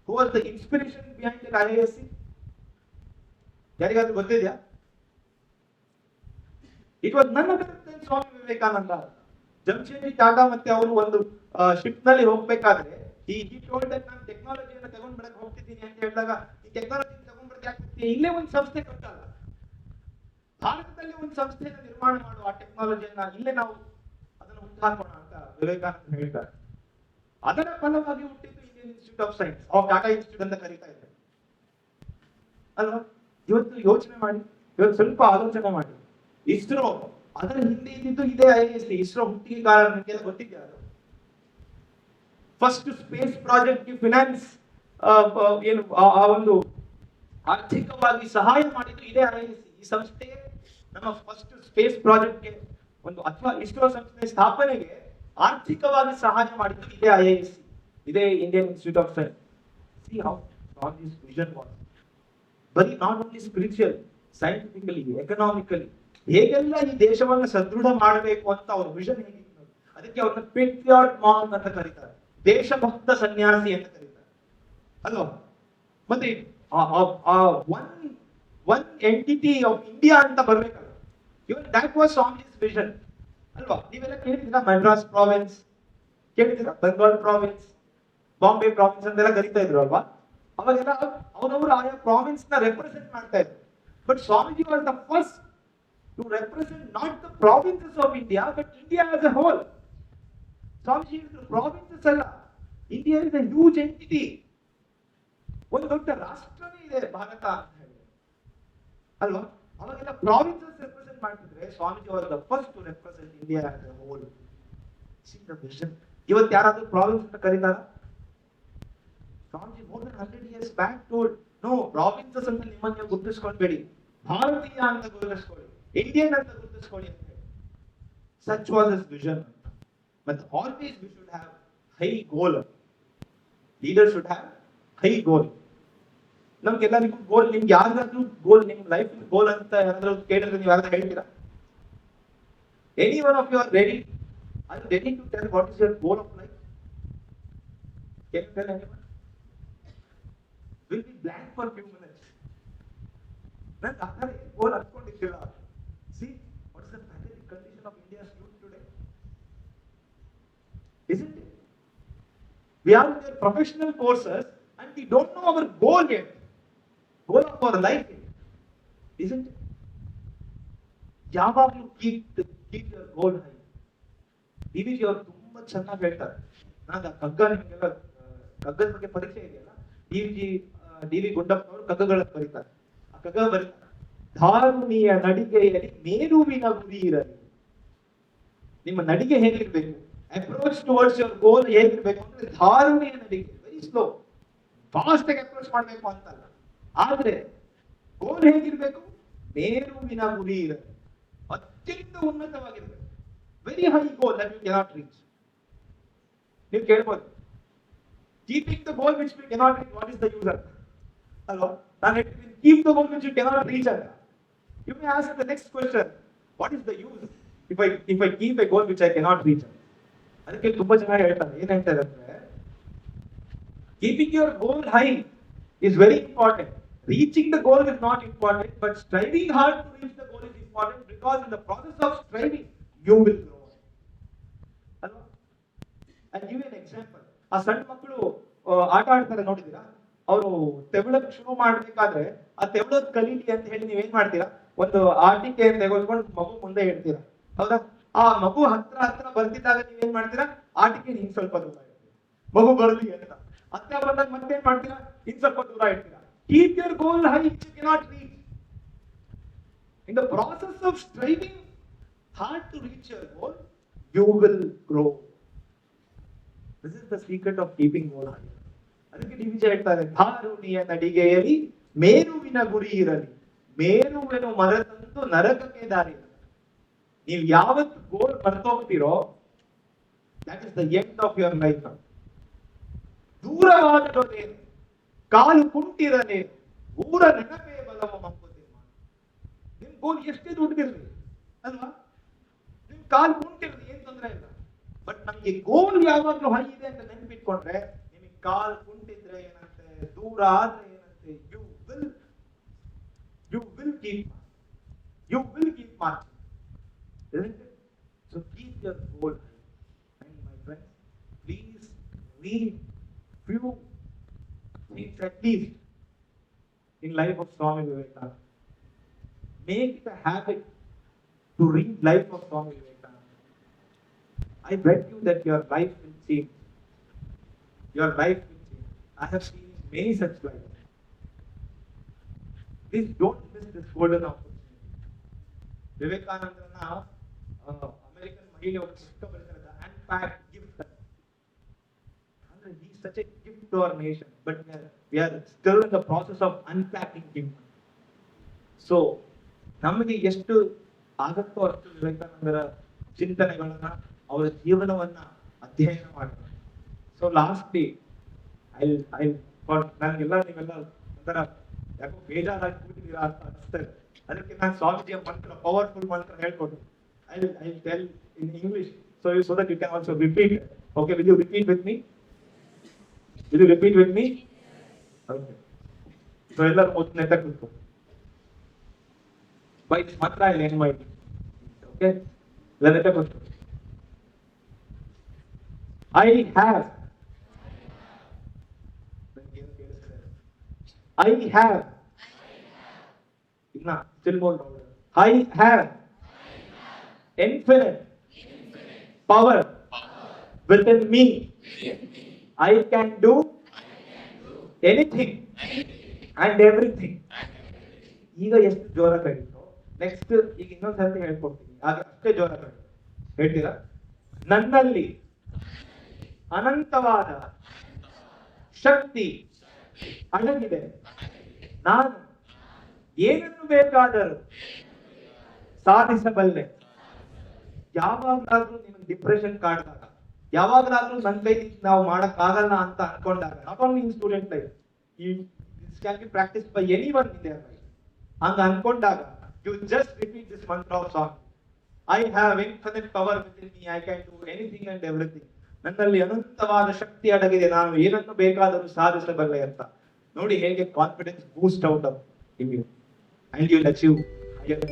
Who was the inspiration behind the IISc? ಯಾರಿಗಾದ್ರೂ ಗೊತ್ತಿದೆಯಾ? It was none other than Swami Vivekananda. Jamshedji Tata ಮತ್ತೆ ಅವರು ಒಂದು ಶಿಪ್ ನಲ್ಲಿ ಹೋಗ್ಬೇಕಾದ್ರೆ he told that ನಾನು ಟೆಕ್ನಾಲಜಿಯನ್ನು ತಗೊಂಡ್ಬಿಡಕ್ಕೆ ಹೋಗ್ತಿದ್ದೀನಿ ಅಂತ ಹೇಳಿದಾಗ, ಈ ಟೆಕ್ನಾಲಜಿ ತಗೊಂಡ್ಬಿಡಕ್ಕೆ ಯಾಕೆ ಹೋಗ್ತೀಯ? ಇಲ್ಲೇ ಒಂದು ಸಂಸ್ಥೆ ಕಟ್ಟಲ್ಲ, ಭಾರತದಲ್ಲಿ ಒಂದು ಸಂಸ್ಥೆಯನ್ನು ನಿರ್ಮಾಣ ಮಾಡುವ, ಆ ಟೆಕ್ನಾಲಜಿಯನ್ನ ಇಲ್ಲೇ ನಾವು ಅದನ್ನು ಉಂಟಾಕೋಣ ಅಂತ ವಿವೇಕಾನಂದ ಹೇಳ್ತಾರೆ. ಅದರ ಫಲವಾಗಿ ಹುಟ್ಟಿದ್ದು Indian Institute of science, Tata institute ಅಂತ ಕರೀತಾ ಇದ್ದಾರೆ ಅಲ್ವಾ? ಇವತ್ತು ಯೋಚನೆ ಮಾಡಿ, ಇವತ್ತು ಸ್ವಲ್ಪ ಆಲೋಚನೆ ಮಾಡಿ, ಇಸ್ರೋ ಅದರ ಹಿಂದೆ ಇದ್ದಿದ್ದು ಇದೇ IISc. ಇಸ್ರೋ ಹುಟ್ಟಿಗೆ ಕಾರಣ ನಿಮಗೆಲ್ಲ ಗೊತ್ತಿದೆಯಾ? ಅದು ಫಸ್ಟ್ ಸ್ಪೇಸ್ ಪ್ರಾಜೆಕ್ಟ್ ಫಿನಾನ್ಸ್ ಏನು ಆ ಒಂದು ಆರ್ಥಿಕವಾಗಿ ಸಹಾಯ ಮಾಡಿದ್ದು ಇದೇ IISc. ಈ ಸಂಸ್ಥೆ ನಮ್ಮ ಫಸ್ಟ್ ಸ್ಪೇಸ್ ಪ್ರಾಜೆಕ್ಟ್ಗೆ ಒಂದು ಅಥವಾ ಇಸ್ರೋ ಸಂಸ್ಥೆ ಸ್ಥಾಪನೆಗೆ ಆರ್ಥಿಕವಾಗಿ ಸಹಾಯ ಮಾಡಿದ್ದು ಇದೇ IISc, ಇದೇ Indian Institute of Science. See how strong this vision was. ಬರೀ not only spiritual, scientifically, economically, ಹೇಗೆಲ್ಲ ಈ ದೇಶವನ್ನ ಸದೃಢ ಮಾಡಬೇಕು ಅಂತ ಅವ್ರ ವಿಷನ್ ಹೇಗಿತ್ತು, ಅದಕ್ಕೆ ಅವ್ರನ್ನ ಪೇಟ್ರಿಯಾಟ್ ಮಾಂಕ್ ಅಂತ ಕರೀತಾರೆ, ದೇಶಭಕ್ತ ಸನ್ಯಾಸಿ ಅಂತ ಕರೀತಾರೆ ಅಲ್ವಾ. ಮತ್ತೆ ಒನ್ ಎಂಟಿಟಿ ಆಫ್ ಇಂಡಿಯಾ ಅಂತ ಬರ್ಬೇಕಲ್ಲ, ಇವನ್ ದಟ್ ವಾಸ್ ಸ್ವಾಮೀಜಿಸ್ ವಿಷನ್ ಅಲ್ವಾ. ನೀವೆಲ್ಲ ಕೇಳಿದ್ದೀರಾ ಮದ್ರಾಸ್ ಪ್ರಾವಿನ್ಸ್, ಕೇಳಿದ್ದೀರಾ ಬೆಂಗಾಲ್ ಪ್ರಾವಿನ್ಸ್, ಬಾಂಬೆ ಪ್ರಾವಿನ್ಸ್ ಅಂತೆಲ್ಲ ಕರೀತಾ ಇದ್ರು ಅಲ್ವಾ. ಅವಾಗೆಲ್ಲ ಅವರವರು ಆಯಾ ಪ್ರಾವಿನ್ಸ್ ನ ರೆಪ್ರೆಸೆಂಟ್ ಮಾಡ್ತಾ ಇದ್ರು. But Swamiji was the first to represent not the provinces of India but India as a whole. Swamiji ಹೇಳಿದ್ರು ಪ್ರಾವಿನ್ಸಸ್ ಅಲ್ಲ, India is a huge entity, ಒಂದು ದೊಡ್ಡ ರಾಷ್ಟ್ರನೇ ಇದೆ ಭಾರತ ಅಂತ ಹೇಳಿ ಅಲ್ವಾ. ಅವಾಗೆಲ್ಲ ಪ್ರಾವಿನ್ಸಸ್ ರೆಪ್ರೆಸೆಂಟ್ ಮಾಡ್ತಿದ್ರೆ Swamiji was the first to represent India as a whole. ಇವತ್ತು ಯಾರಾದ್ರೂ ಪ್ರಾವಿನ್ಸ್ ಅಂತ ಕರೀತಾರ? Swamiji more than 100 years back told, no, provinces ಅಂತ ನಿಮ್ಮನ್ನ ಗುರುತಿಸ್ಕೊಳ್ಬೇಡಿ, ಭಾರತೀಯ ಅಂತ ಗುರುತಿಸ್ಕೊಳ್ಳಿ, ಇಂಡಿಯನ್ ಅಂತ ಗುರುತಿಸ್ಕೊಳ್ಳಿ ಅಂತ ಹೇಳಿ. Such was his vision. But always we should have high goal. Leaders should have high goal. ನಮ್ಗೆಲ್ಲರಿಗೂ ಗೋಲ್, ನಿಮ್ಗೆ ಯಾರಿಗಾದ್ರೂ ಗೋಲ್, ನಿಮ್ ಲೈಫ್ ಗೋಲ್ ಅಂತ ಯಾರಾದ್ರೂ ಕೇಳಿದ್ರೆ ನೀವು ಯಾರಾದ್ರೂ ಹೇಳ್ತೀರಾ? Any one of you are ready? Are you ready to tell what is your goal of life? Can you tell anyone? Will be blank for a few minutes. Then after goal ಅನ್ಕೊಂಡಿದ್ದಿಲ್ಲ. See what is the pathetic condition of India's youth today? Isn't it? We are in their professional courses and we don't know our goal yet. Goal of our life yet. Isn't it? ಯಾವಾಗಲೂ keep your goal high. DVG ಅವರು ತುಂಬಾ ಚೆನ್ನಾಗಿ ಹೇಳ್ತಾರೆ. ನಾನು ಕಗ್ಗ, ನಿಮಗೆಲ್ಲ ಕಗ್ಗದ ಬಗ್ಗೆ ಪರೀಕ್ಷೆ ಇದೆಯಲ್ಲ, ಡಿ ವಿ ಗುಂಡಪ್ಪ ಅವರು ಕಗ್ಗಗಳ ಬರೀತಾರೆ. ಆ ಕಗ್ಗ ಬರೀತಾರೆ, ಧಾರುಣಿಯ ನಡಿಗೆಯಲ್ಲಿ ಮೇರುವಿನ ಗುರಿ ಇರಲಿ. ನಿಮ್ಮ ನಡಿಗೆ ಹೇಗಿರ್ಬೇಕು, ಅಪ್ರೋಚ್ ಟುವರ್ಡ್ಸ್ ಯುವರ್ ಗೋಲ್ ಹೇಗಿರ್ಬೇಕು ಅಂದ್ರೆ ಧಾರುಣಿಯ ನಡಿಗೆ, ವೆರಿ ಸ್ಲೋ, ಫಾಸ್ಟ್ ಆಗಿ ಅಪ್ರೋಚ್ ಮಾಡ್ಬೇಕು ಅಂತಲ್ಲ, ಆದ್ರೆ ಗೋಲ್ ಹೇಗಿರ್ಬೇಕು, ಮೇರುವಿನ ಗುರಿ ಇರಲಿ, ಅತ್ಯಂತ ಉನ್ನತವಾಗಿರ್ಬೇಕು. Very high goal that you cannot reach. ನೀವು ಕೇಳ್ಬೋದು, keeping the goal which we cannot reach, what is the use ಅಂತ ಅಲ್ವಾ. ನಾನು ಹೇಳ್ತೀನಿ, keep the goal which you cannot reach ಅಂತ. You may ask the next question, what is the use if I keep a goal which I cannot reach? ಅದಕ್ಕೆ ತುಂಬಾ ಚೆನ್ನಾಗಿ ಹೇಳ್ತಾರೆ. ಏನ್ ಹೇಳ್ತಾರೆ ಅಂದ್ರೆ, keeping your goal high is very important. Reaching the goal is not important, but striving hard to reach the goal is important, because in the process of striving you will grow. ಅಲ್ವಾ. I'll give you an example. ಆ ಸಣ್ಣ ಮಕ್ಕಳು ಆಟ ಆಡ್ತಾರೆ ನೋಡಿದೀರಾ? ಅವರು ತೆವಳಕ್ ಶುರು ಮಾಡ್ಬೇಕಾದ್ರೆ ಆ ತೆವಳೋದ್ ಕಲೀಲಿ ಅಂತ ಹೇಳಿ ನೀವೇನ್ ಮಾಡ್ತೀರಾ, ಒಂದು ಆಟಿಕೆ ತೆಗೆದುಕೊಂಡು ಮಗು ಮುಂದೆ ಇಡ್ತೀರಾ, ಹೌದಾ? ಆ ಮಗು ಹತ್ರ ಬರ್ತಿದ್ದಾಗ ನೀವೇನ್ ಮಾಡ್ತೀರಾ, ಆಟಿಕೆ ಹಿಂಗ್ ಸ್ವಲ್ಪ ದೂರ ಇಡ್ತೀರಾ, ಮಗು ಬರ್ಲಿ ಅಂತ. ಹತ್ರ ಬಂದಾಗ ಮತ್ತೇನ್ ಮಾಡ್ತೀರಾ, ಹಿಂಗ್ ಸ್ವಲ್ಪ ದೂರ ಇಡ್ತೀರಾ. Keep your goal high which you cannot reach. In the process of striving hard to reach your goal, you will grow. This is the secret of keeping goal high. ಅದಕ್ಕೆ ಡಿವಿಜಿ ಹೇಳ್ತಾರೆ, ಧಾರುಣಿಯ ನಡಿಗೆಯಲ್ಲಿ ಮೇರುವಿನ ಗುರಿ ಇರಲಿ, ಮೇರುವೆನು ಮರೆತಂತು ನರಕಕ್ಕೆ ದಾರಿ. ನೀವು ಯಾವತ್ತು ಗೋಲ್ ಮರ್ತೋಗ್ತೀರೋ, that is the end of your life. ದೂರವಾದಡೋದೇನು, ಕಾಲು ಕುಂಟಿರಲೇ, ಊರ ನೆನಪೇ ಬಲವ ಮಂಕುತಿಮ್ಮ. ನಿಮ್ ಗೋಲ್ ಎಷ್ಟೇ ದುಡ್ಡಿರ್ಲಿ ಅಲ್ವಾ, ನಿಮ್ ಕಾಲು ಕುಂಟಿರ್ಲಿ, ಏನ್ ತೊಂದರೆ ಇಲ್ಲ. ಬಟ್ ನಮ್ಗೆ ಗೋಲ್ ಯಾವಾಗ್ಲೂ ಹೈ ಇದೆ ಅಂತ ನೆನಪಿಟ್ಕೊಂಡ್ರೆ, ನಿಮಗೆ ಕಾಲ್ ಕುಂಟಿದ್ರೆ ಏನಂತೆ, ದೂರ ಆದ್ರೆ ಏನಂತೆ, you will keep marching, isn't it? So keep your goal high. And my friends, please read few things at least in life of Swami Vivekananda. Make it a habit to read life of Swami Vivekananda. I bet you that your life will change. Your life will change. I have seen many such lives. Please don't miss this golden opportunity. Vivekanandana, American ಮಹಿಳೆ ಒಬ್ಬ ಪುಸ್ತಕ ಬರೆದಿದ್ದಾರೆ, Unpacked Gift. He is such a gift to our nation, but we are still in the process of unpacking him. So, ನಮಗೆ ಎಷ್ಟು ಆಗುತ್ತೋ ಅಷ್ಟು ವಿವೇಕಾನಂದರ ಚಿಂತನೆಗಳನ್ನ, ಅವರ ಜೀವನವನ್ನ ಅಧ್ಯಯನ ಮಾಡ್ತಾರೆ. ಸೊ ಲಾಸ್ಟ್ಲಿ ನನಗೆಲ್ಲ ನೀವೆಲ್ಲ ಒಂಥರ ಯಾಕೋ ಬೇಜಾರಾಗಿ ಕೂತಿದ್ದೀರಾ ಅಂತ ಅನಿಸ್ತದೆ. ಅದಕ್ಕೆ ನಾನು ಸ್ವಾಮೀಜಿಯ ಮಂತ್ರ, ಪವರ್ಫುಲ್ ಮಂತ್ರ ಹೇಳ್ಕೊಟ್ಟು I tell in English so that you can also repeat. Okay, will you repeat with me? Will you repeat with me? Okay. So ಎಲ್ಲರೂ ಮೊದಲು ನೆಟ್ಟ ಕೂತ್ಕೊ. By this mantra I'll end my. Okay? ಎಲ್ಲ ನೆಟ್ಟ ಕೂತ್ಕೊ. I have. ಇನ್ನ still more louder. I have infinite power within me. I can do anything and everything. ಈಗ ಎಷ್ಟು ಜೋರಾಗಿತ್ತು, next ಈಗ ಇನ್ನೊಂದ್ಸತಿ ಹೇಳ್ಕೊಡ್ತೀನಿ, ಹಾಗೆ ಅಷ್ಟೇ ಜೋರಾಗಿ ಹೇಳ್ತೀರಾ? ನನ್ನಲ್ಲಿ ಅನಂತವಾದ ಶಕ್ತಿ ಅಡಗಿದೆ. ನಾನು ಏನನ್ನು ಬೇಕಾದರೂ ಸಾಧಿಸಬಲ್ಲೆ. ಯಾವಾಗಲಾದ್ರೂ ನಿಮಗೆ ಡಿಪ್ರೆಷನ್ ಕಾಡಿದಾಗ, ಯಾವಾಗಲಾದ್ರೂ ನನ್ನ ಕೈ ನಾವು ಮಾಡಕ್ ಆಗಲ್ಲ ಅಂತ ಅನ್ಕೊಂಡಾಗ, not only in student life, this can be practise by anyone in their life. ಹಂಗ ಅನ್ಕೊಂಡಾಗ you just repeat this mantra of song. I have infinite power within me, I can do anything and everything. ನನ್ನಲ್ಲಿ ಅನಂತವಾದ ಶಕ್ತಿ ಅಡಗಿದೆ, ನಾನು ಏನನ್ನು ಬೇಕಾದರೂ ಸಾಧಿಸಬಲ್ಲೆ ಅಂತ. ನೋಡಿ ಹೇಗೆ confidence boost out of you, and you will achieve higher.